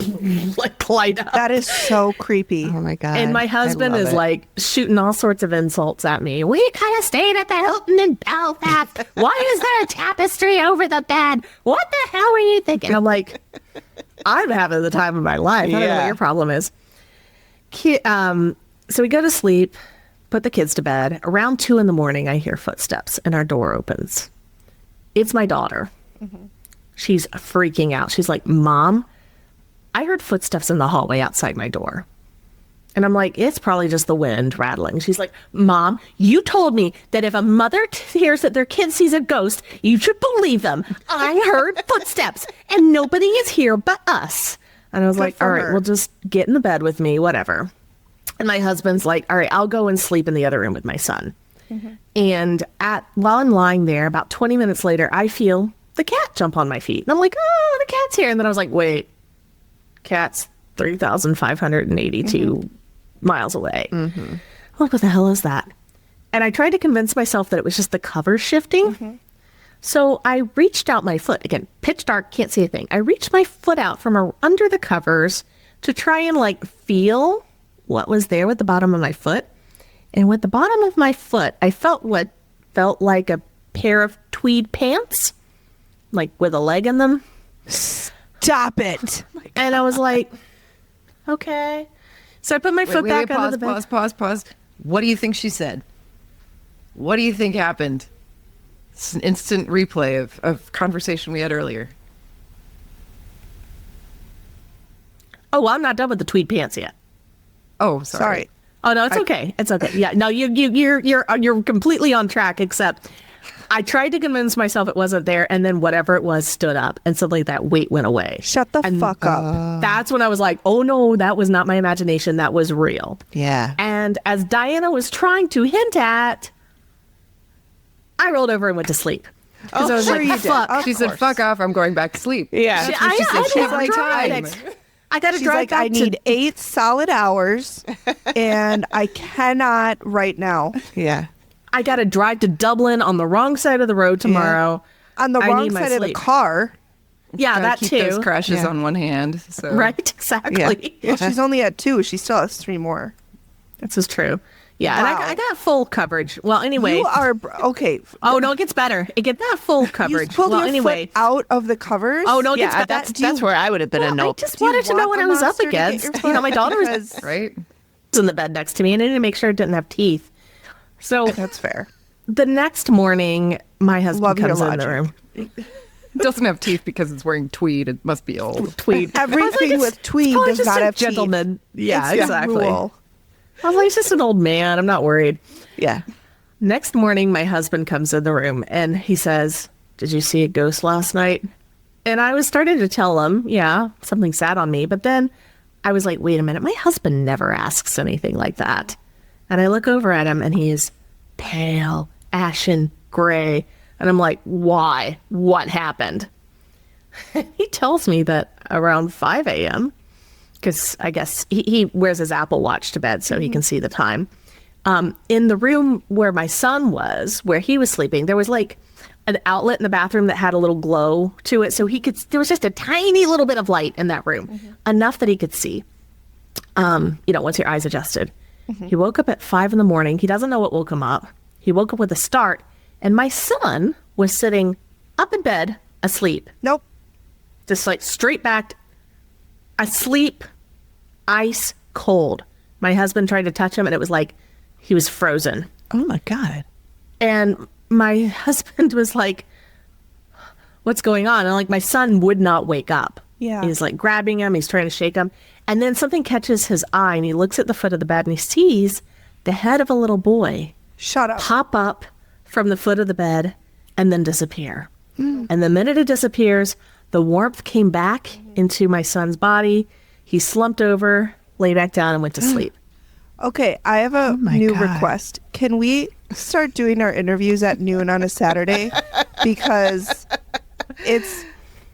Speaker 4: light up.
Speaker 1: That is so creepy.
Speaker 2: Oh my God.
Speaker 4: And my husband is like shooting all sorts of insults at me. We kind of stayed at the Hilton in Belfast. Why is there a tapestry over the bed? What the hell were you thinking? I'm like, I'm having the time of my life. I don't know what your problem is. So we go to sleep, put the kids to bed. Around 2 a.m, I hear footsteps and our door opens. It's my daughter. Mm-hmm. She's freaking out. She's like, Mom, I heard footsteps in the hallway outside my door. And I'm like, it's probably just the wind rattling. She's like, Mom, you told me that if a mother hears that their kid sees a ghost, you should believe them. I heard footsteps and nobody is here but us. And I was like, all right, well, just get in the bed with me, whatever. And my husband's like, all right, I'll go and sleep in the other room with my son. Mm-hmm. And while I'm lying there, about 20 minutes later, I feel the cat jump on my feet. And I'm like, oh, the cat's here. And then I was like, wait, cat's 3,582 miles away. Mm-hmm. I'm like, what the hell is that? And I tried to convince myself that it was just the cover shifting. Mm-hmm. So I reached out my foot. Again, pitch dark, can't see a thing. I reached my foot out from under the covers to try and like feel what was there with the bottom of my foot. And with the bottom of my foot, I felt what felt like a pair of tweed pants, like with a leg in them.
Speaker 1: Stop it.
Speaker 4: And I was like, okay. So I put my foot back under the bed.
Speaker 3: Pause. What do you think she said? What do you think happened? It's an instant replay of conversation we had earlier.
Speaker 4: Oh, well, I'm not done with the tweed pants yet.
Speaker 3: Oh, sorry.
Speaker 4: Oh no, it's okay. It's okay. Yeah, no, you're completely on track. Except, I tried to convince myself it wasn't there, and then whatever it was stood up, and suddenly that weight went away.
Speaker 1: Shut the fuck up.
Speaker 4: That's when I was like, oh no, that was not my imagination. That was real.
Speaker 2: Yeah.
Speaker 4: And as Diana was trying to hint at, I rolled over and went to sleep. Because I was
Speaker 1: sure
Speaker 4: like,
Speaker 1: you did.
Speaker 4: fuck.
Speaker 1: Of
Speaker 3: She said,
Speaker 1: course.
Speaker 3: fuck off, I'm going back to sleep.
Speaker 2: Yeah.
Speaker 3: That's what she said. She
Speaker 4: I
Speaker 3: every
Speaker 4: drive.
Speaker 3: time.
Speaker 4: I got to
Speaker 1: She's
Speaker 4: drive
Speaker 1: like,
Speaker 4: back
Speaker 1: I need 8 solid hours, and I cannot right now.
Speaker 2: Yeah.
Speaker 4: I got to drive to Dublin on the wrong side of the road tomorrow.
Speaker 1: On the
Speaker 4: I
Speaker 1: wrong
Speaker 4: need my
Speaker 1: side of the
Speaker 4: sleep.
Speaker 1: car.
Speaker 4: Yeah,
Speaker 3: Gotta
Speaker 4: that
Speaker 3: keep
Speaker 4: too.
Speaker 3: those crashes
Speaker 2: Yeah.
Speaker 3: on one hand. So.
Speaker 4: Right, exactly.
Speaker 1: Well, she's only at 2. She still has 3 more.
Speaker 4: This is true. Yeah, and
Speaker 1: Wow.
Speaker 4: I got full coverage. Well, anyway.
Speaker 1: You are okay.
Speaker 4: Oh no, it gets better. It gets that full
Speaker 1: You
Speaker 4: coverage.
Speaker 1: pulled
Speaker 4: Well,
Speaker 1: your
Speaker 4: anyway.
Speaker 1: foot out of the covers.
Speaker 4: Oh no, it gets
Speaker 2: Yeah,
Speaker 4: better.
Speaker 2: that's where I would have been a
Speaker 4: I
Speaker 2: nope.
Speaker 4: just
Speaker 1: Do you
Speaker 4: wanted to know
Speaker 1: want
Speaker 4: what
Speaker 1: a
Speaker 4: I was up
Speaker 1: monster to get
Speaker 4: against.
Speaker 1: your
Speaker 4: You know,
Speaker 1: foot?
Speaker 4: my daughter was
Speaker 1: Because
Speaker 3: Right?
Speaker 4: in the bed next to me, and I needed to make sure it didn't have teeth. So
Speaker 1: that's fair.
Speaker 4: the next morning, my husband
Speaker 1: Love your
Speaker 4: comes in the
Speaker 1: logic.
Speaker 4: room.
Speaker 3: It doesn't have teeth because it's wearing tweed. It must be old.
Speaker 4: Tweed.
Speaker 1: Everything with tweed
Speaker 4: probably
Speaker 1: does
Speaker 4: just
Speaker 1: not
Speaker 4: a
Speaker 1: have teeth.
Speaker 4: gentleman. Yeah,
Speaker 1: It's the
Speaker 4: exactly.
Speaker 1: rule.
Speaker 4: I was like, he's just an old man. I'm not worried.
Speaker 2: Yeah.
Speaker 4: Next morning, my husband comes in the room and he says, "Did you see a ghost last night?" And I was starting to tell him, yeah, something sat on me. But then I was like, wait a minute, my husband never asks anything like that. And I look over at him and he is pale, ashen gray. And I'm like, why? What happened? He tells me that around 5 a.m., because I guess he wears his Apple Watch to bed so he can see the time. In the room where my son was, where he was sleeping, there was like an outlet in the bathroom that had a little glow to it. So there was just a tiny little bit of light in that room, enough that he could see, once your eyes adjusted. He woke up at 5 a.m. He doesn't know what woke him up. He woke up with a start, and my son was sitting up in bed, asleep,
Speaker 1: Nope.
Speaker 4: just like straight back, asleep, ice cold. My husband tried to touch him, and it was like he was frozen.
Speaker 2: Oh my God.
Speaker 4: And my husband was like, what's going on? And like, my son would not wake up.
Speaker 1: Yeah.
Speaker 4: He's like grabbing him. He's trying to shake him. And then something catches his eye and he looks at the foot of the bed and he sees the head of a little boy
Speaker 1: Shut up.
Speaker 4: pop up from the foot of the bed and then disappear. And the minute it disappears, the warmth came back into my son's body. He slumped over, lay back down, and went to sleep.
Speaker 1: Okay, I have a
Speaker 2: my
Speaker 1: new
Speaker 2: God.
Speaker 1: request. Can we start doing our interviews at noon on a Saturday? Because it's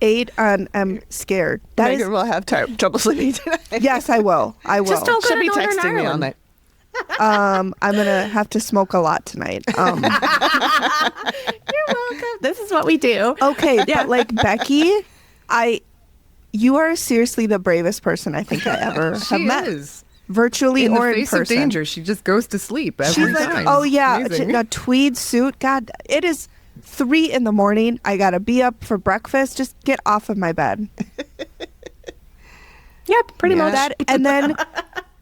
Speaker 1: 8 and I'm scared. That is,
Speaker 2: Megan will have trouble sleeping tonight.
Speaker 1: yes, I will. I will.
Speaker 4: Just don't go
Speaker 2: She'll
Speaker 4: to
Speaker 2: be
Speaker 4: Northern
Speaker 2: texting me all
Speaker 4: Ireland.
Speaker 2: night.
Speaker 1: I'm gonna have to smoke a lot tonight.
Speaker 4: You're welcome. This is what we do.
Speaker 1: Okay, but like Becky, you are seriously the bravest person I think I ever have
Speaker 3: She
Speaker 1: met.
Speaker 3: is.
Speaker 1: Virtually
Speaker 3: In the
Speaker 1: or in
Speaker 3: face of
Speaker 1: person.
Speaker 3: danger, she just goes to sleep every
Speaker 1: She's like,
Speaker 3: time.
Speaker 1: oh yeah,
Speaker 3: Amazing.
Speaker 1: a tweed suit. God, it is 3 a.m. I gotta be up for breakfast. Just get off of my bed.
Speaker 4: Yep, pretty
Speaker 2: Yeah.
Speaker 4: much.
Speaker 1: That and then.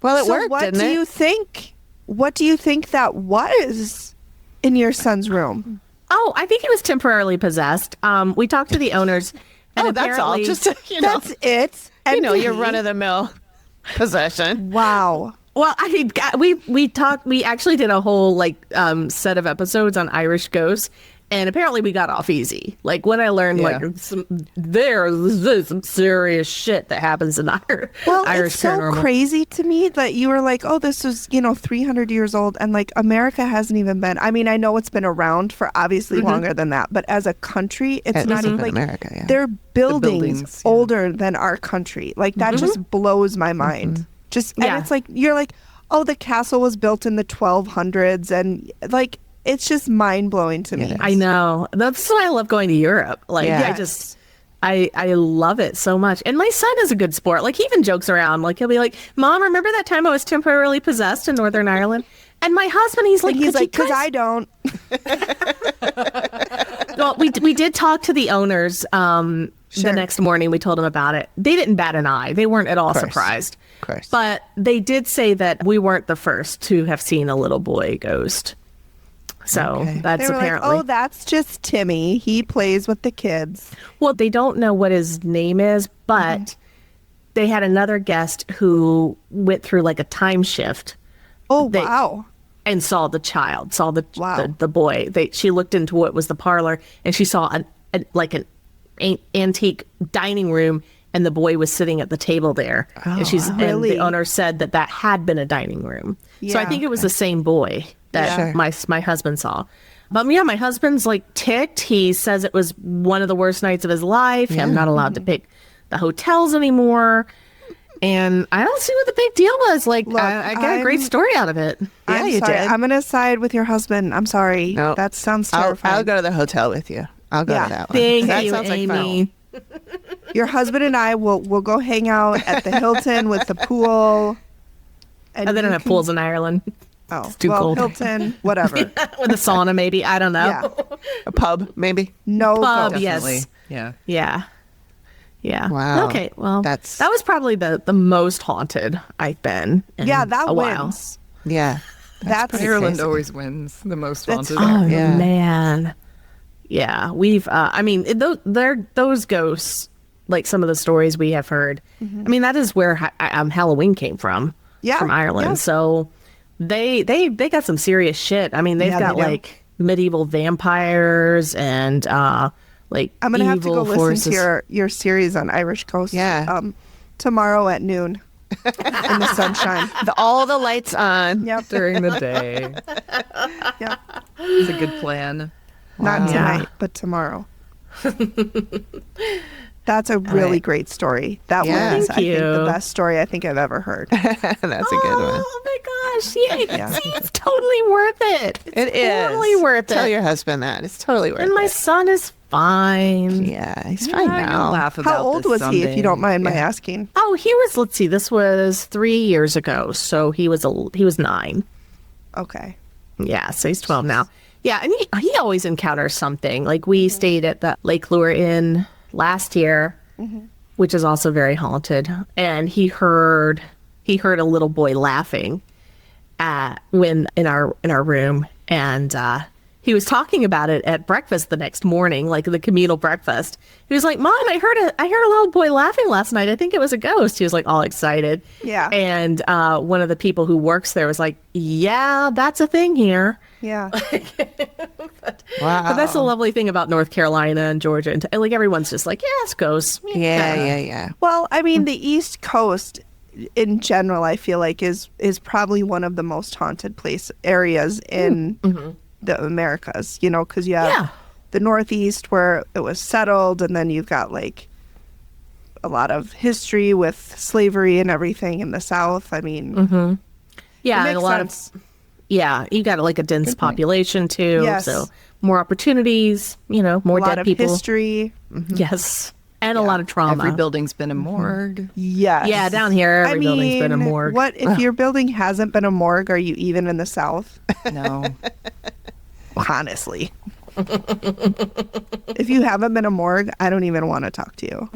Speaker 2: Well, it
Speaker 1: So
Speaker 2: worked,
Speaker 1: what
Speaker 2: didn't
Speaker 1: do
Speaker 2: it?
Speaker 1: you think? What do you think that was in your son's room?
Speaker 4: Oh, I think he was temporarily possessed. We talked to the owners. And
Speaker 2: Oh, that's all.
Speaker 4: apparently-
Speaker 2: Just,
Speaker 1: That's it.
Speaker 2: your
Speaker 1: Empty?
Speaker 2: run-of-the-mill possession.
Speaker 1: Wow.
Speaker 4: Well, I mean, we talked. We actually did a whole set of episodes on Irish ghosts, and apparently we got off easy. Like when I learned
Speaker 3: Yeah.
Speaker 4: there's some serious shit that happens in
Speaker 1: Well,
Speaker 4: Irish
Speaker 1: it's so
Speaker 4: paranormal.
Speaker 1: crazy to me that you were like, oh, this was 300 years old, and like America hasn't even been. I mean, I know it's been around for obviously longer than that, but as a country, it's
Speaker 2: It
Speaker 1: not
Speaker 2: hasn't
Speaker 1: even
Speaker 2: been
Speaker 1: like
Speaker 2: America, yeah.
Speaker 1: they're buildings,
Speaker 3: buildings, yeah.
Speaker 1: older than our country. Like that just blows my mind. Just
Speaker 4: Yeah.
Speaker 1: and it's like you're like, oh, the castle was built in the 1200s, and like it's just mind blowing to me.
Speaker 2: It is.
Speaker 4: I know. That's why I love going to Europe. Like
Speaker 2: Yes.
Speaker 4: I love it so much. And my son is a good sport. Like he even jokes around. Like he'll be like, "Mom, remember that time I was temporarily possessed in Northern Ireland?" And my husband, he's like,
Speaker 1: And he's
Speaker 4: "Could you
Speaker 1: like, because
Speaker 4: guys-"
Speaker 1: I don't.
Speaker 4: Well, we did talk to the owners
Speaker 1: Sure.
Speaker 4: the next morning. We told them about it. They didn't bat an eye. They weren't at all
Speaker 2: course.
Speaker 4: surprised.
Speaker 2: Of course.
Speaker 4: But they did say that we weren't the first to have seen a little boy ghost. So
Speaker 2: Okay.
Speaker 4: that's
Speaker 1: They were
Speaker 4: apparently.
Speaker 1: like, oh, that's just Timmy. He plays with the kids.
Speaker 4: Well, they don't know what his name is, but they had another guest who went through like a time shift
Speaker 1: Oh, wow.
Speaker 4: and saw the child, saw
Speaker 1: Wow.
Speaker 4: the boy. She looked into what was the parlor, and she saw an antique dining room, and the boy was sitting at the table there. And
Speaker 1: Really?
Speaker 4: and the owner said that had been a dining room. So I
Speaker 1: Yeah.
Speaker 4: think it was the same boy that my husband saw. But yeah, my husband's like ticked. He says it was one of the worst nights of his life. I'm not allowed to pick the hotels anymore. And I don't see what the big deal was. Like,
Speaker 1: Look,
Speaker 4: I got a great story out of it.
Speaker 1: I'm
Speaker 2: you
Speaker 1: sorry.
Speaker 2: did.
Speaker 1: I'm going to side with your husband. I'm sorry.
Speaker 2: No.
Speaker 1: That sounds
Speaker 2: I'll
Speaker 1: terrifying.
Speaker 2: go to the hotel with you. I'll go
Speaker 1: Yeah.
Speaker 2: to that one.
Speaker 4: Thank
Speaker 2: That
Speaker 4: you,
Speaker 2: sounds like fun.
Speaker 4: Amy.
Speaker 1: Your husband and I will go hang out at the Hilton with the pool.
Speaker 4: And they
Speaker 1: you
Speaker 4: don't have
Speaker 1: can-
Speaker 4: pools in Ireland.
Speaker 1: Oh,
Speaker 4: too
Speaker 1: well,
Speaker 4: cold.
Speaker 1: Hilton, whatever.
Speaker 4: With a sauna, maybe. I don't know.
Speaker 1: Yeah.
Speaker 2: A pub, maybe.
Speaker 1: No
Speaker 4: Pub,
Speaker 1: ghosts.
Speaker 3: Definitely.
Speaker 4: yes.
Speaker 3: Yeah.
Speaker 4: Yeah. Yeah.
Speaker 2: Wow.
Speaker 4: Okay. Well, that
Speaker 2: That's-
Speaker 4: was probably the most haunted I've been in
Speaker 1: Yeah, that
Speaker 4: a while.
Speaker 1: wins.
Speaker 2: Yeah.
Speaker 1: That's
Speaker 3: Ireland
Speaker 2: crazy.
Speaker 3: always wins the most
Speaker 1: That's
Speaker 3: haunted.
Speaker 4: Oh
Speaker 2: Yeah.
Speaker 4: man. Yeah, we've. I mean, those ghosts, like some of the stories we have heard. I mean, that is where Halloween came from.
Speaker 1: Yeah,
Speaker 4: from Ireland.
Speaker 1: yeah.
Speaker 4: So they got some serious shit. I mean, they've
Speaker 1: Yeah,
Speaker 4: got
Speaker 1: they do.
Speaker 4: like medieval vampires and like
Speaker 1: I'm gonna have to go
Speaker 4: evil
Speaker 1: listen
Speaker 4: forces.
Speaker 1: to your series on Irish Coast.
Speaker 2: Yeah.
Speaker 1: Tomorrow at noon in the sunshine.
Speaker 2: All the lights on.
Speaker 1: Yep.
Speaker 3: During the day.
Speaker 1: Yep.
Speaker 3: It's a good plan.
Speaker 1: Not
Speaker 4: Wow.
Speaker 1: tonight, but tomorrow. That's a really great story. That
Speaker 2: Yeah.
Speaker 1: was,
Speaker 4: Thank
Speaker 1: I think, the
Speaker 4: you.
Speaker 1: best story I think I've ever heard.
Speaker 2: That's a good one.
Speaker 4: Oh my gosh! Yeah, see, it's totally worth it. It's
Speaker 2: It is.
Speaker 4: totally worth
Speaker 2: Tell
Speaker 4: it.
Speaker 2: your husband that. It's totally worth
Speaker 4: And my
Speaker 2: it.
Speaker 4: son is fine.
Speaker 2: Yeah, he's fine
Speaker 3: I
Speaker 2: now.
Speaker 3: laugh about
Speaker 1: How old
Speaker 3: this
Speaker 1: was he, if
Speaker 3: someday.
Speaker 1: you don't mind my asking?
Speaker 4: Oh, he was. Let's see. This was 3 years ago, so he was 9.
Speaker 1: Okay.
Speaker 4: Yeah, so he's 12 now. Yeah, and he always encounters something. Like we stayed at the Lake Lure Inn last year, which is also very haunted, and he heard a little boy laughing when in our room, and he was talking about it at breakfast the next morning, like the communal breakfast. He was like, "Mom, I heard a little boy laughing last night. I think it was a ghost." He was like all excited.
Speaker 1: Yeah.
Speaker 4: And one of the people who works there was like, "Yeah, that's a thing here."
Speaker 1: Yeah.
Speaker 2: Wow.
Speaker 4: But that's the lovely thing about North Carolina and Georgia, and like everyone's just like, "Yeah, it's ghosts."
Speaker 2: Yeah.
Speaker 1: Well, I mean, the East Coast in general, I feel like is probably one of the most haunted areas in the Americas, you know, because you have
Speaker 4: Yeah.
Speaker 1: the Northeast where it was settled, and then you've got like a lot of history with slavery and everything in the South. I mean,
Speaker 4: Yeah,
Speaker 1: it
Speaker 4: and
Speaker 1: makes
Speaker 4: a lot
Speaker 1: sense.
Speaker 4: of you got like a dense population too,
Speaker 1: Yes.
Speaker 4: so more opportunities, more
Speaker 1: a lot
Speaker 4: dead
Speaker 1: of
Speaker 4: people.
Speaker 1: history.
Speaker 4: Yes, and a lot of trauma.
Speaker 3: Every building's been a morgue.
Speaker 1: Yes.
Speaker 4: Yeah, down here, every building's been a morgue.
Speaker 1: What if your building hasn't been a morgue? Are you even in the South?
Speaker 3: No.
Speaker 1: Honestly. If you haven't been a morgue, I don't even want to talk to you.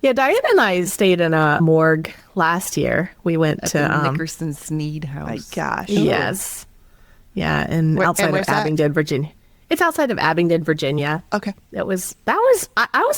Speaker 4: Yeah, Diana and I stayed in a morgue last year. We went
Speaker 3: At
Speaker 4: to
Speaker 3: the Nickerson Sneed house.
Speaker 1: My gosh.
Speaker 4: yes, yeah, and outside of
Speaker 2: where's that?
Speaker 4: Abingdon, Virginia. It's outside of Abingdon, Virginia.
Speaker 2: Okay.
Speaker 4: I was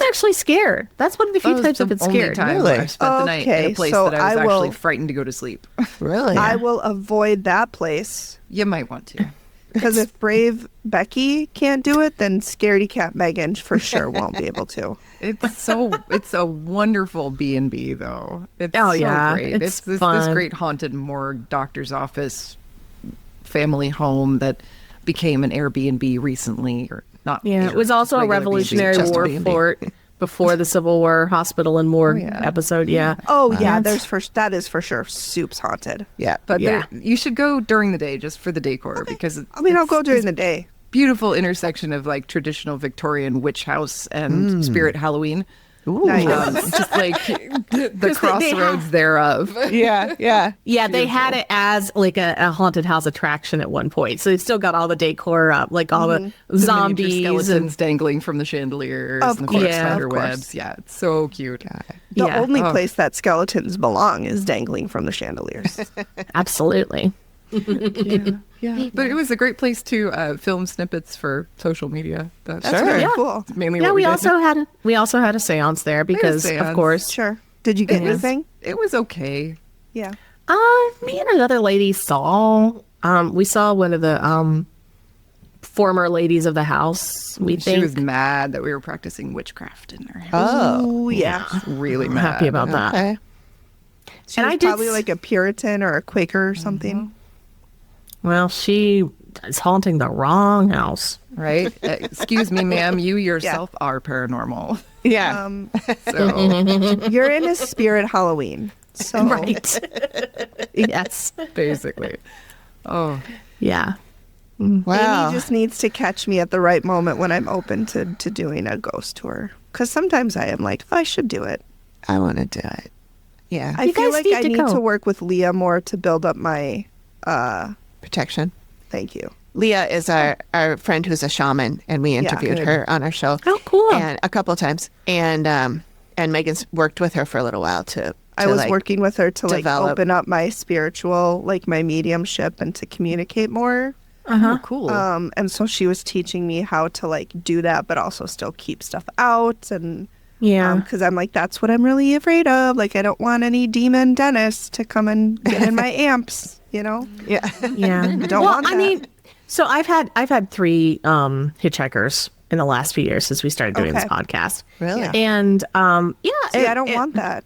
Speaker 4: actually scared. That's one of the few
Speaker 3: That was
Speaker 4: times I've
Speaker 3: the
Speaker 4: been
Speaker 3: only
Speaker 4: scared.
Speaker 3: time
Speaker 2: Really?
Speaker 3: I spent the night in
Speaker 1: Okay,
Speaker 3: a place
Speaker 1: so
Speaker 3: that I was
Speaker 1: I will-
Speaker 3: actually frightened to go to sleep.
Speaker 2: Really?
Speaker 1: I will avoid that place
Speaker 3: You might want to.
Speaker 1: because if brave Becky can't do it, then scaredy cat Megan for sure won't be able to.
Speaker 3: It's a wonderful B&B though. It's
Speaker 4: Oh,
Speaker 3: so
Speaker 4: yeah,
Speaker 3: great.
Speaker 4: it's
Speaker 3: It's this
Speaker 4: fun.
Speaker 3: great haunted morgue, doctor's office, family home that became an Airbnb recently, or not.
Speaker 4: Yeah, it was also a
Speaker 3: regular
Speaker 4: Revolutionary
Speaker 3: B&B, just a
Speaker 4: War
Speaker 3: B&B.
Speaker 4: fort before the Civil War hospital and morgue
Speaker 3: yeah.
Speaker 4: episode. Yeah.
Speaker 1: Oh yeah, that is for sure. Soup's haunted.
Speaker 2: Yeah.
Speaker 3: But
Speaker 4: Yeah.
Speaker 3: you should go during the day just for the decor because
Speaker 1: I mean, I'll
Speaker 3: it's
Speaker 1: go during
Speaker 3: this
Speaker 1: the day.
Speaker 3: beautiful intersection of like traditional Victorian witch house and spirit Halloween.
Speaker 1: Nice.
Speaker 3: Just like the crossroads thereof.
Speaker 2: Yeah.
Speaker 4: Yeah, they had it as like a haunted house attraction at one point. So they still got all the decor up, like all the
Speaker 3: The
Speaker 4: zombies
Speaker 3: miniature skeletons
Speaker 4: and
Speaker 3: dangling from the chandeliers
Speaker 1: Of
Speaker 3: and the
Speaker 1: course,
Speaker 3: fake
Speaker 4: yeah,
Speaker 3: spider
Speaker 1: of course.
Speaker 3: webs. Yeah, it's so cute.
Speaker 1: The
Speaker 4: yeah,
Speaker 1: only place that skeletons belong is dangling from the chandeliers.
Speaker 4: absolutely.
Speaker 3: Yeah. But it was a great place to film snippets for social media. That's
Speaker 1: very
Speaker 4: Yeah.
Speaker 1: cool.
Speaker 3: mainly
Speaker 4: Yeah,
Speaker 3: what
Speaker 4: we
Speaker 3: did.
Speaker 4: also had a séance there because, of
Speaker 3: séance.
Speaker 4: course,
Speaker 1: Sure. Did you get anything?
Speaker 3: It was okay.
Speaker 1: Yeah.
Speaker 4: me and another lady saw. We saw one of the former ladies of the house. We
Speaker 3: She
Speaker 4: think.
Speaker 3: was mad that we were practicing witchcraft in her house.
Speaker 1: Oh, yeah.
Speaker 3: Really
Speaker 4: I'm
Speaker 3: mad.
Speaker 4: happy about that.
Speaker 2: Okay.
Speaker 1: She
Speaker 4: And
Speaker 1: was
Speaker 4: I did
Speaker 1: probably like a Puritan or a Quaker or something.
Speaker 4: Well, she is haunting the wrong house.
Speaker 3: Right? Excuse me, ma'am. You yourself are paranormal.
Speaker 2: Yeah.
Speaker 3: So
Speaker 1: You're in a spirit Halloween. So
Speaker 4: Right. Yes.
Speaker 3: basically. Oh,
Speaker 4: Yeah.
Speaker 2: Wow.
Speaker 1: Amy just needs to catch me at the right moment when I'm open to doing a ghost tour. Because sometimes I am like, oh, I should do it.
Speaker 2: I want to do it. Yeah.
Speaker 1: I
Speaker 4: You
Speaker 1: feel
Speaker 4: guys
Speaker 1: like
Speaker 4: need
Speaker 1: I
Speaker 4: to
Speaker 1: need
Speaker 4: go.
Speaker 1: to work with Leah more to build up my,
Speaker 2: Protection.
Speaker 1: thank you.
Speaker 2: Leah is our friend who's a shaman, and we interviewed
Speaker 1: good.
Speaker 2: her on our show.
Speaker 4: Oh, cool.
Speaker 2: And a couple of times, and Megan's worked with her for a little while to
Speaker 1: I was
Speaker 2: like,
Speaker 1: working with her to like
Speaker 2: develop.
Speaker 1: open up my spiritual, like my mediumship and to communicate more.
Speaker 3: oh cool.
Speaker 1: And so she was teaching me how to like do that, but also still keep stuff out. And
Speaker 4: Yeah.
Speaker 1: because I'm like, that's what I'm really afraid of. Like, I don't want any demon dentist to come and get in my amps, you know?
Speaker 2: Yeah.
Speaker 4: Yeah.
Speaker 1: Don't want
Speaker 4: I
Speaker 1: that.
Speaker 4: mean, so I've had 3 hitchhikers in the last few years since we started doing this
Speaker 1: Okay.
Speaker 4: podcast.
Speaker 2: Really?
Speaker 1: Yeah.
Speaker 4: And
Speaker 1: See, I don't want that.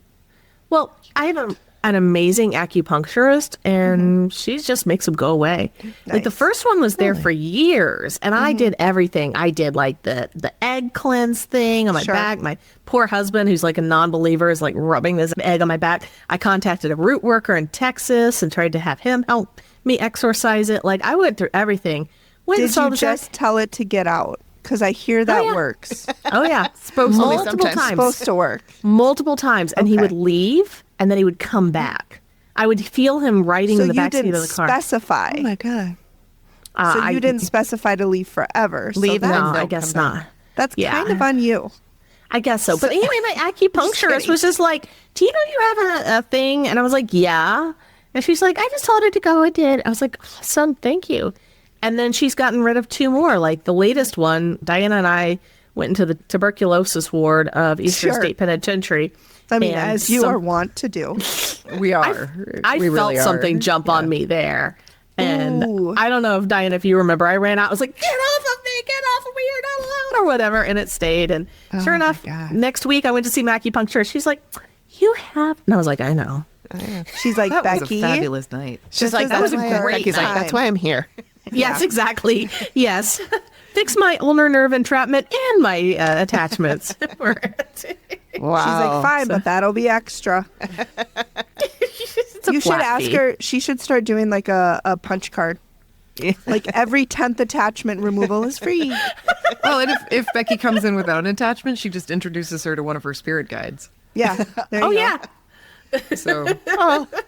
Speaker 4: Well, I have an amazing acupuncturist, and she just makes them go away. Like the
Speaker 1: Nice.
Speaker 4: first one was there for years, and I did everything. I did like the egg cleanse thing on my
Speaker 1: Sure.
Speaker 4: back. My poor husband, who's like a non-believer, is like rubbing this egg on my back. I contacted a root worker in Texas and tried to have him help me exorcise it. Like I went through everything. Went and
Speaker 1: Did
Speaker 4: saw
Speaker 1: you
Speaker 4: the
Speaker 1: just tell it to get out? Because I hear that
Speaker 4: yeah.
Speaker 1: works.
Speaker 4: Oh yeah,
Speaker 3: Supposedly
Speaker 4: multiple
Speaker 3: sometimes.
Speaker 4: times.
Speaker 1: Supposed to work.
Speaker 4: Multiple times, and he
Speaker 1: Okay.
Speaker 4: would leave, and then he would come back. I would feel him riding
Speaker 1: So
Speaker 4: in the
Speaker 1: you
Speaker 4: backseat
Speaker 1: didn't
Speaker 4: of the car.
Speaker 1: specify.
Speaker 2: Oh my God.
Speaker 1: So you didn't specify to leave forever. So
Speaker 2: Leave
Speaker 1: that's,
Speaker 2: and
Speaker 4: No, I
Speaker 2: don't
Speaker 4: guess
Speaker 2: come
Speaker 4: not.
Speaker 1: that's
Speaker 4: Yeah.
Speaker 1: kind of on you.
Speaker 4: I guess so. But anyway, my acupuncturist
Speaker 1: kidding.
Speaker 4: was just like, "Do you know you have a thing?" And I was like, "Yeah." And she's like, "I just told her to go. I did." I was like, "Son, thank you." And then she's gotten rid of 2 more. Like the latest one, Diana and I went into the tuberculosis ward of Eastern
Speaker 1: Sure.
Speaker 4: State Penitentiary.
Speaker 1: I mean,
Speaker 4: and
Speaker 1: as you
Speaker 4: some-
Speaker 1: are wont to do.
Speaker 3: We are.
Speaker 4: I
Speaker 3: we
Speaker 4: felt
Speaker 3: really are.
Speaker 4: something jump on me there. And
Speaker 1: Ooh.
Speaker 4: I don't know if Diana, if you remember, I ran out. I was like, "Get off of me, get off of me, you're not allowed," or whatever. And it stayed. And sure
Speaker 2: my
Speaker 4: enough,
Speaker 2: God.
Speaker 4: next week I went to see my acupuncturist. She's like, "You have," and I was like, "I know."
Speaker 1: She's like,
Speaker 3: That
Speaker 1: Becky.
Speaker 3: was a fabulous night.
Speaker 2: She's
Speaker 1: This
Speaker 2: like,
Speaker 1: is
Speaker 2: that was a
Speaker 1: a
Speaker 2: great
Speaker 1: great
Speaker 2: Becky's like, that's
Speaker 1: time.
Speaker 2: why I'm here.
Speaker 4: Yes, exactly. Yes. Fix my ulnar nerve entrapment and my attachments.
Speaker 2: Wow.
Speaker 1: She's like, fine, but that'll be extra.
Speaker 4: It's a
Speaker 1: You should
Speaker 4: flat
Speaker 1: ask
Speaker 4: fee.
Speaker 1: her. She should start doing like a punch card. Like every 10th attachment removal is free.
Speaker 3: Well, and if Becky comes in without an attachment, she just introduces her to one of her spirit guides.
Speaker 1: Yeah. There
Speaker 4: Oh
Speaker 1: you go.
Speaker 4: yeah.
Speaker 3: So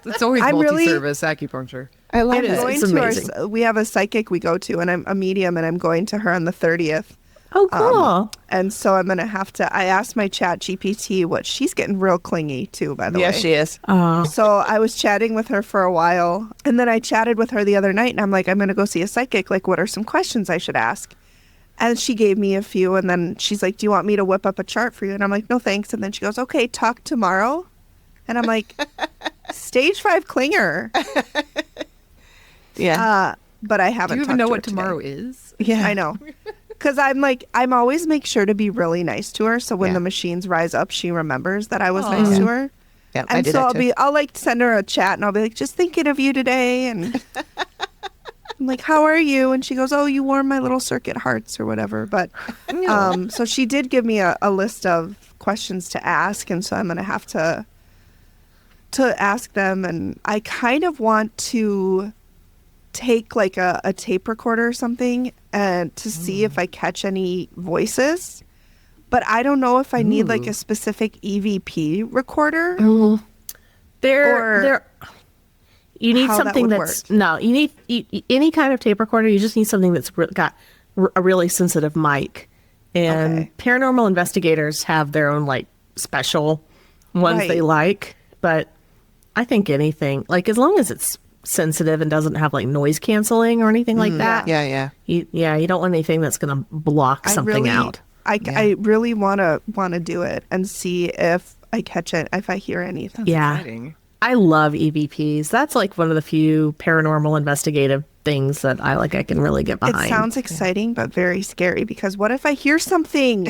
Speaker 3: it's always
Speaker 1: I'm really-
Speaker 3: multi-service acupuncture.
Speaker 2: I love
Speaker 4: It
Speaker 2: it.
Speaker 4: is.
Speaker 1: Going
Speaker 4: It's
Speaker 1: to
Speaker 4: amazing.
Speaker 1: we have a psychic we go to, and I'm a medium, and I'm going to her on the 30th.
Speaker 4: Oh, cool.
Speaker 1: And so I'm gonna have to. I asked my Chat GPT what she's getting real clingy too. By the way,
Speaker 2: Yeah, she is.
Speaker 1: So I was chatting with her for a while, and then I chatted with her the other night, and I'm like, I'm going to go see a psychic. Like, what are some questions I should ask? And she gave me a few, and then she's like, do you want me to whip up a chart for you? And I'm like, no, thanks. And then she goes, okay, talk tomorrow. And I'm like, stage 5 clinger.
Speaker 2: Yeah.
Speaker 1: But I
Speaker 3: Do
Speaker 1: haven't
Speaker 3: you even
Speaker 1: talked
Speaker 3: know
Speaker 1: to her
Speaker 3: what
Speaker 1: today.
Speaker 3: tomorrow is?
Speaker 2: yeah.
Speaker 1: I know. Because I'm like, I'm always make sure to be really nice to her. So when
Speaker 2: Yeah.
Speaker 1: the machines rise up, she remembers that I was nice to her.
Speaker 2: Yeah, I
Speaker 1: And
Speaker 2: do
Speaker 1: so
Speaker 2: that too.
Speaker 1: I'll like send her a chat and I'll be like, just thinking of you today. And I'm like, how are you? And she goes, oh, you wore my little circuit hearts or whatever. But so she did give me a list of questions to ask. And so I'm going to have to ask them. And I kind of want to take like a tape recorder or something and to see if I catch any voices. But I don't know if I need like a specific EVP recorder.
Speaker 4: There. You need
Speaker 1: how that
Speaker 4: something
Speaker 1: would
Speaker 4: that's
Speaker 1: work.
Speaker 4: no. You need any kind of tape recorder. You just need something that's got a really sensitive mic. And
Speaker 1: Okay.
Speaker 4: paranormal investigators have their own like special ones
Speaker 1: Right.
Speaker 4: they like. But I think anything, like as long as it's sensitive and doesn't have like noise canceling or anything like that.
Speaker 2: Yeah.
Speaker 4: You don't want anything that's going to block something out.
Speaker 1: I really want to do it and see if I catch it, if I hear anything.
Speaker 4: Yeah.
Speaker 3: Exciting.
Speaker 4: I love EVPs. That's like one of the few paranormal investigative things that I can really get behind.
Speaker 1: It sounds exciting, but very scary, because what if I hear something?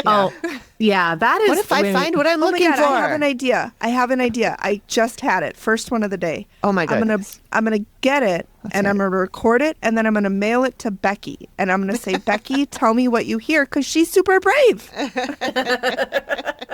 Speaker 4: Oh, yeah, that is.
Speaker 2: What if I find what I'm
Speaker 1: Oh my
Speaker 2: looking
Speaker 1: God,
Speaker 2: for?
Speaker 1: I have an idea. I just had it. First one of the day.
Speaker 2: Oh my goodness.
Speaker 1: I'm gonna get it, and I'm gonna record it, and then I'm gonna mail it to Becky, and I'm gonna say, Becky, tell me what you hear, because she's super brave.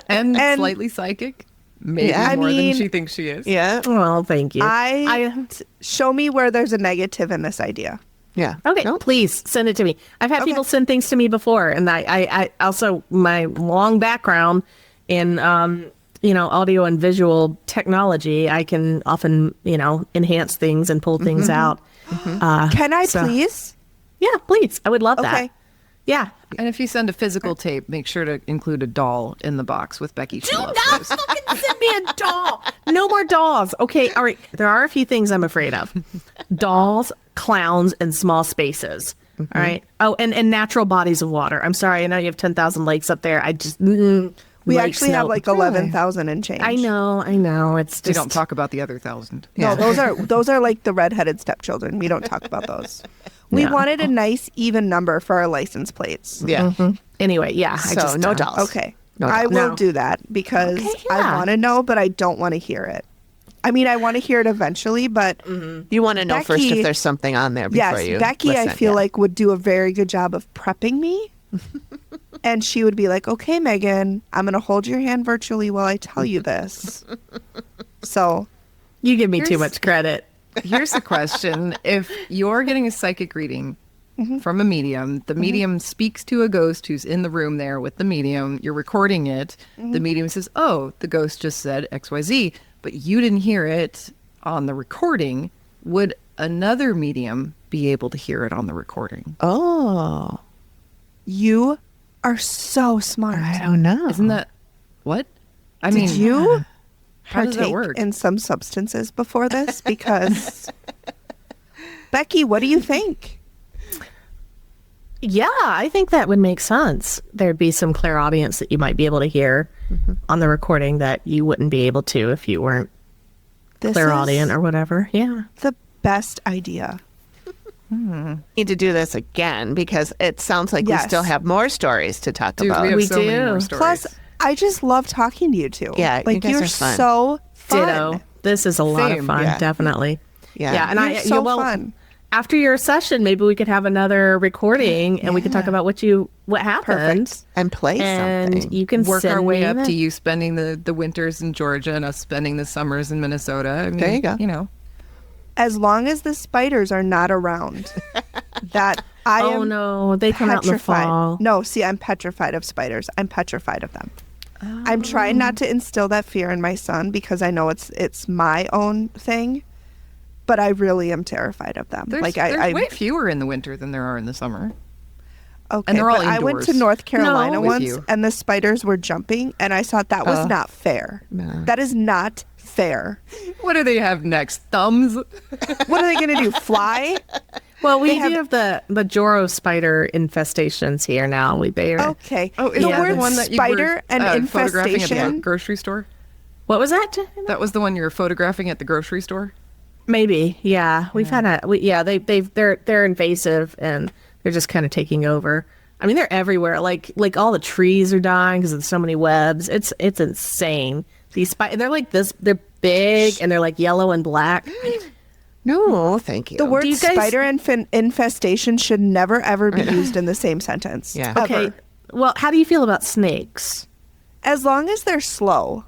Speaker 3: And slightly psychic. Maybe more than she thinks she is.
Speaker 2: Yeah.
Speaker 4: Well, thank you.
Speaker 1: Show me where there's a negative in this idea.
Speaker 2: Yeah.
Speaker 4: Okay,
Speaker 2: Nope.
Speaker 4: please send it to me. I've had people send things to me before, and I also, my long background in audio and visual technology, I can often enhance things and pull things out.
Speaker 1: Can I please?
Speaker 4: Yeah, please. I would love that.
Speaker 1: Okay.
Speaker 4: Yeah.
Speaker 3: And if you send a physical tape, make sure to include a doll in the box with Becky.
Speaker 4: Do not fucking send me a doll. No more dolls. Okay, all right. There are a few things I'm afraid of. Dolls, clowns, and small spaces. All right. Oh, and natural bodies of water. I'm sorry. I know you have 10,000 lakes up there. I just...
Speaker 1: We actually have like 11,000 and change.
Speaker 4: I know. It's just...
Speaker 3: We don't talk about the other 1,000.
Speaker 1: No, those are like the redheaded stepchildren. We don't talk about those. We wanted a nice even number for our license plates.
Speaker 2: Yeah.
Speaker 4: Anyway, yeah.
Speaker 2: So no dolls.
Speaker 1: Okay.
Speaker 2: No
Speaker 1: I
Speaker 2: dolls.
Speaker 1: will do that, because I want to know, but I don't want to hear it. I mean, I want to hear it eventually, but
Speaker 2: You want to know first
Speaker 1: Becky-
Speaker 2: if there's something on there before you
Speaker 1: Becky, I
Speaker 2: listen.
Speaker 1: feel like would do a very good job of prepping me. And she would be like, okay, Megan, I'm going to hold your hand virtually while I tell you this. So
Speaker 4: You give me too much credit.
Speaker 3: Here's the question. If you're getting a psychic reading from a medium, the medium speaks to a ghost who's in the room there with the medium, you're recording it, the medium says, oh, the ghost just said XYZ, but you didn't hear it on the recording, would another medium be able to hear it on the recording?
Speaker 2: Oh,
Speaker 1: you are so smart.
Speaker 2: I don't know.
Speaker 3: Isn't that what? I
Speaker 1: Did
Speaker 3: mean,
Speaker 1: you
Speaker 3: how does that
Speaker 1: partake
Speaker 3: work?
Speaker 1: in some substances before this? Because Becky, what do you think?
Speaker 4: Yeah, I think that would make sense. There'd be some clairaudience that you might be able to hear on the recording that you wouldn't be able to if you weren't
Speaker 1: This
Speaker 4: clairaudient
Speaker 1: is
Speaker 4: or whatever. Yeah.
Speaker 1: the best idea.
Speaker 2: Need to do this again, because it sounds like
Speaker 1: Yes.
Speaker 2: we still have more stories to talk
Speaker 3: Dude,
Speaker 2: about.
Speaker 3: we have
Speaker 4: We
Speaker 3: so many
Speaker 4: do.
Speaker 3: more stories.
Speaker 1: Plus, I just love talking to you two.
Speaker 2: Yeah, you
Speaker 1: like
Speaker 2: guys
Speaker 1: you're
Speaker 2: are fun.
Speaker 1: so fun.
Speaker 4: Ditto. This is a lot of
Speaker 3: Same.
Speaker 4: fun,
Speaker 2: Yeah.
Speaker 4: definitely.
Speaker 2: Yeah.
Speaker 4: and
Speaker 1: You're so
Speaker 4: well,
Speaker 1: fun.
Speaker 4: after your session, maybe we could have another recording and we could talk about what happened.
Speaker 1: Perfect.
Speaker 2: And play
Speaker 4: And
Speaker 2: something.
Speaker 4: you can
Speaker 3: work
Speaker 4: send
Speaker 3: our way
Speaker 4: me
Speaker 3: up
Speaker 4: the-
Speaker 3: to you spending the winters in Georgia and us spending the summers in Minnesota. I mean,
Speaker 2: There you go.
Speaker 3: You know,
Speaker 1: As long as the spiders are not around, that I am
Speaker 4: Oh no, they come out in the
Speaker 1: petrified.
Speaker 4: fall.
Speaker 1: No, see, I'm petrified of spiders. I'm petrified of them. I'm trying not to instill that fear in my son, because I know it's my own thing, but I really am terrified of them.
Speaker 3: there's,
Speaker 1: like
Speaker 3: there's
Speaker 1: I
Speaker 3: way fewer in the winter than there are in the summer.
Speaker 1: okay,
Speaker 3: and they're all
Speaker 1: but I went to
Speaker 3: indoors.
Speaker 1: North Carolina
Speaker 3: with
Speaker 1: once,
Speaker 3: you.
Speaker 1: and the spiders were jumping, and I thought that was not fair.
Speaker 2: No.
Speaker 1: That is not fair.
Speaker 3: What do they have next? Thumbs?
Speaker 1: What are they going to do? Fly?
Speaker 4: Well, we
Speaker 1: They
Speaker 4: do have the Joro spider infestations here now.
Speaker 1: Okay.
Speaker 3: Oh, is
Speaker 1: the
Speaker 3: that
Speaker 1: word
Speaker 3: the one that you
Speaker 1: spider
Speaker 3: were
Speaker 1: and
Speaker 3: photographing at the
Speaker 1: infestation.
Speaker 3: grocery store?
Speaker 4: What was that?
Speaker 3: That was the one you were photographing at the grocery store?
Speaker 4: Maybe, yeah. We've had they're invasive and they're just kind of taking over. I mean, they're everywhere. Like all the trees are dying because there's so many webs. It's insane. These they're like this. They're big and they're like yellow and black.
Speaker 2: No, thank you.
Speaker 1: The word
Speaker 4: Do you guys-
Speaker 1: spider infestation should never, ever be used in the same sentence.
Speaker 2: Yeah.
Speaker 4: Okay.
Speaker 1: Ever.
Speaker 4: Well, how do you feel about snakes?
Speaker 1: As long as they're slow.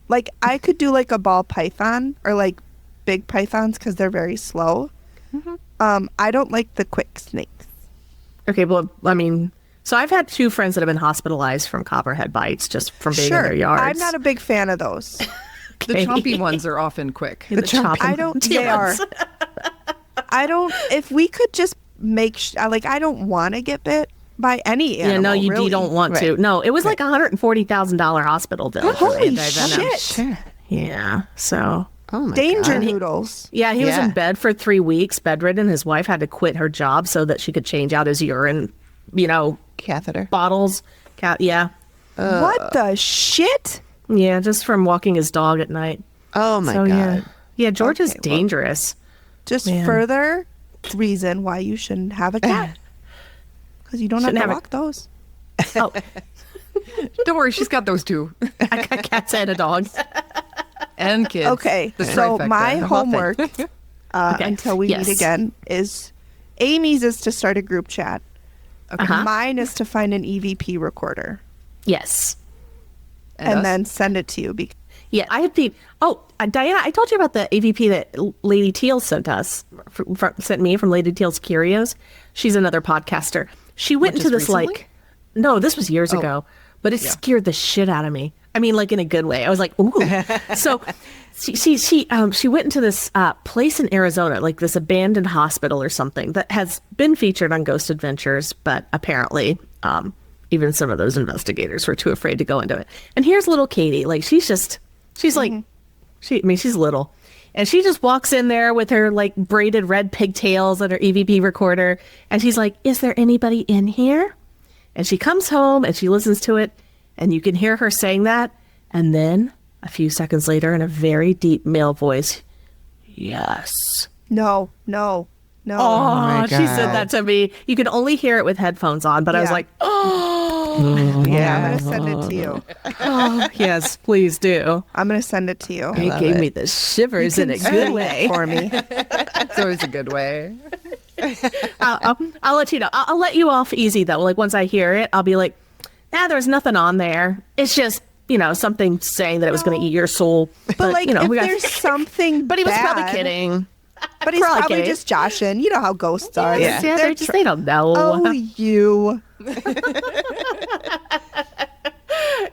Speaker 1: Like, I could do like a ball python or like big pythons because they're very slow. I don't like the quick snakes.
Speaker 4: Okay, well, I mean, so I've had 2 friends that have been hospitalized from copperhead bites just from being in their yards.
Speaker 1: I'm not a big fan of those.
Speaker 3: The chompy ones are often quick.
Speaker 4: The chopping
Speaker 1: I don't, they are. I don't, if we could just make, I don't want to get bit by any animal.
Speaker 4: Yeah, no, you
Speaker 1: really.
Speaker 4: don't want to.
Speaker 2: Right.
Speaker 4: No, it was like $140,000 hospital bill. for
Speaker 1: Holy
Speaker 4: anti-venom.
Speaker 1: shit.
Speaker 4: Yeah, so
Speaker 2: Oh my
Speaker 1: Danger
Speaker 2: God.
Speaker 1: noodles.
Speaker 4: Yeah, he was
Speaker 2: Yeah.
Speaker 4: in bed for 3 weeks, bedridden. His wife had to quit her job so that she could change out his urine,
Speaker 2: Catheter.
Speaker 4: bottles. Yeah.
Speaker 1: What the shit?
Speaker 4: Yeah, just from walking his dog at night.
Speaker 2: Oh my
Speaker 4: So,
Speaker 2: God.
Speaker 4: yeah. Yeah, George is
Speaker 1: Okay, well-
Speaker 4: dangerous.
Speaker 1: Just
Speaker 4: Man.
Speaker 1: further reason why you shouldn't have a cat. Because you don't
Speaker 4: Shouldn't
Speaker 1: have to
Speaker 4: have a-
Speaker 1: walk those.
Speaker 4: Oh,
Speaker 3: Don't worry, she's got those too.
Speaker 4: I got cats and a dog.
Speaker 3: And kids.
Speaker 1: Okay,
Speaker 3: The
Speaker 1: so
Speaker 3: trifecta.
Speaker 1: my
Speaker 2: The whole thing.
Speaker 1: homework until we
Speaker 4: Yes.
Speaker 1: meet again is Amy's is to start a group chat. Mine is to find an EVP recorder
Speaker 4: Yes.
Speaker 1: and
Speaker 3: us?
Speaker 1: then send it to you.
Speaker 4: Yeah, I have the. Oh, Diana, I told you about the AVP that Lady Teal sent us, sent me from Lady Teal's Curios. She's another podcaster. She went into
Speaker 3: just
Speaker 4: this
Speaker 3: recently?
Speaker 4: no, this was years ago, but it scared the shit out of me. I mean, like in a good way. I was like, ooh. So she went into this place in Arizona, like this abandoned hospital or something that has been featured on Ghost Adventures, but apparently even some of those investigators were too afraid to go into it. And here's little Katie, like she's like, she's little. And she just walks in there with her like braided red pigtails and her EVP recorder. And she's like, is there anybody in here? And she comes home and she listens to it. And you can hear her saying that. And then a few seconds later in a very deep male voice, yes.
Speaker 1: No.
Speaker 4: Oh,
Speaker 2: my
Speaker 4: she said
Speaker 2: God.
Speaker 4: that to me. You could only hear it with headphones on. But I was
Speaker 1: Yeah.
Speaker 4: like, oh,
Speaker 1: Yeah, I'm going to send it to you.
Speaker 4: yes, please do.
Speaker 1: I'm going to send it to you.
Speaker 4: It gave me the shivers in a good way.
Speaker 1: For me.
Speaker 3: It's always a good way.
Speaker 4: I'll let you know. I'll let you off easy though. Like once I hear it, I'll be like, there's nothing on there. It's just, something saying that it was going to eat your soul.
Speaker 1: But like,
Speaker 4: we
Speaker 1: if
Speaker 4: got-
Speaker 1: there's something
Speaker 4: but he was
Speaker 1: bad,
Speaker 4: probably kidding.
Speaker 1: But he's
Speaker 4: Probably
Speaker 1: probably
Speaker 4: kidding.
Speaker 1: just joshing. You know how ghosts are.
Speaker 4: Yeah, they don't know.
Speaker 1: Oh, you.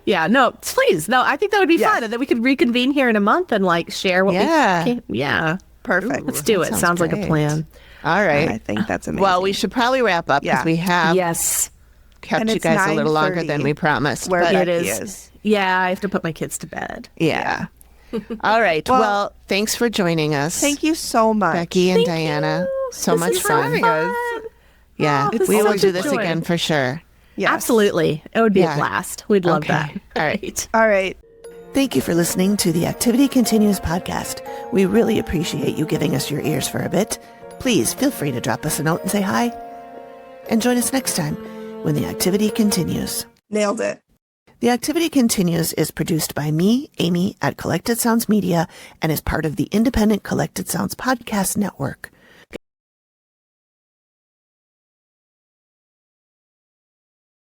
Speaker 4: Yeah, no, please. No, I think that would be
Speaker 1: Yes.
Speaker 4: fun. And then we could reconvene here in a month and like share what
Speaker 2: Yeah.
Speaker 4: we Yeah.
Speaker 1: Perfect.
Speaker 4: Let's do it. Sounds like a
Speaker 2: great.
Speaker 4: plan.
Speaker 2: All right.
Speaker 1: I think that's amazing.
Speaker 2: Well, we should probably wrap up because
Speaker 1: Yeah.
Speaker 2: we have
Speaker 4: Yes.
Speaker 2: kept
Speaker 1: And
Speaker 2: you
Speaker 1: it's
Speaker 2: guys a little longer
Speaker 1: 9:30
Speaker 2: than we promised.
Speaker 1: where
Speaker 2: but
Speaker 1: Becky
Speaker 4: It is.
Speaker 1: is.
Speaker 4: Yeah, I have to put my kids to bed.
Speaker 2: yeah. All right.
Speaker 1: Well-
Speaker 2: Well, thanks for joining us.
Speaker 1: Thank you so much.
Speaker 2: Becky and
Speaker 4: Thank
Speaker 2: Diana.
Speaker 4: you.
Speaker 2: So
Speaker 4: This
Speaker 2: much
Speaker 4: is
Speaker 2: fun.
Speaker 3: having us.
Speaker 2: Yeah.
Speaker 4: This
Speaker 2: We
Speaker 4: is
Speaker 2: will
Speaker 4: such
Speaker 2: do
Speaker 4: a
Speaker 2: this
Speaker 4: joy.
Speaker 2: again for sure.
Speaker 1: Yes.
Speaker 4: Absolutely. It would be
Speaker 2: Yeah.
Speaker 4: a blast. We'd love
Speaker 2: Okay.
Speaker 4: that.
Speaker 2: All right.
Speaker 1: All right.
Speaker 2: Thank you for listening to the Activity Continues podcast. We really appreciate you giving us your ears for a bit. Please feel free to drop us a note and say hi. And join us next time when the activity continues.
Speaker 1: Nailed it.
Speaker 2: The Activity Continues is produced by me, Amy, at Collected Sounds Media and is part of the independent Collected Sounds podcast network.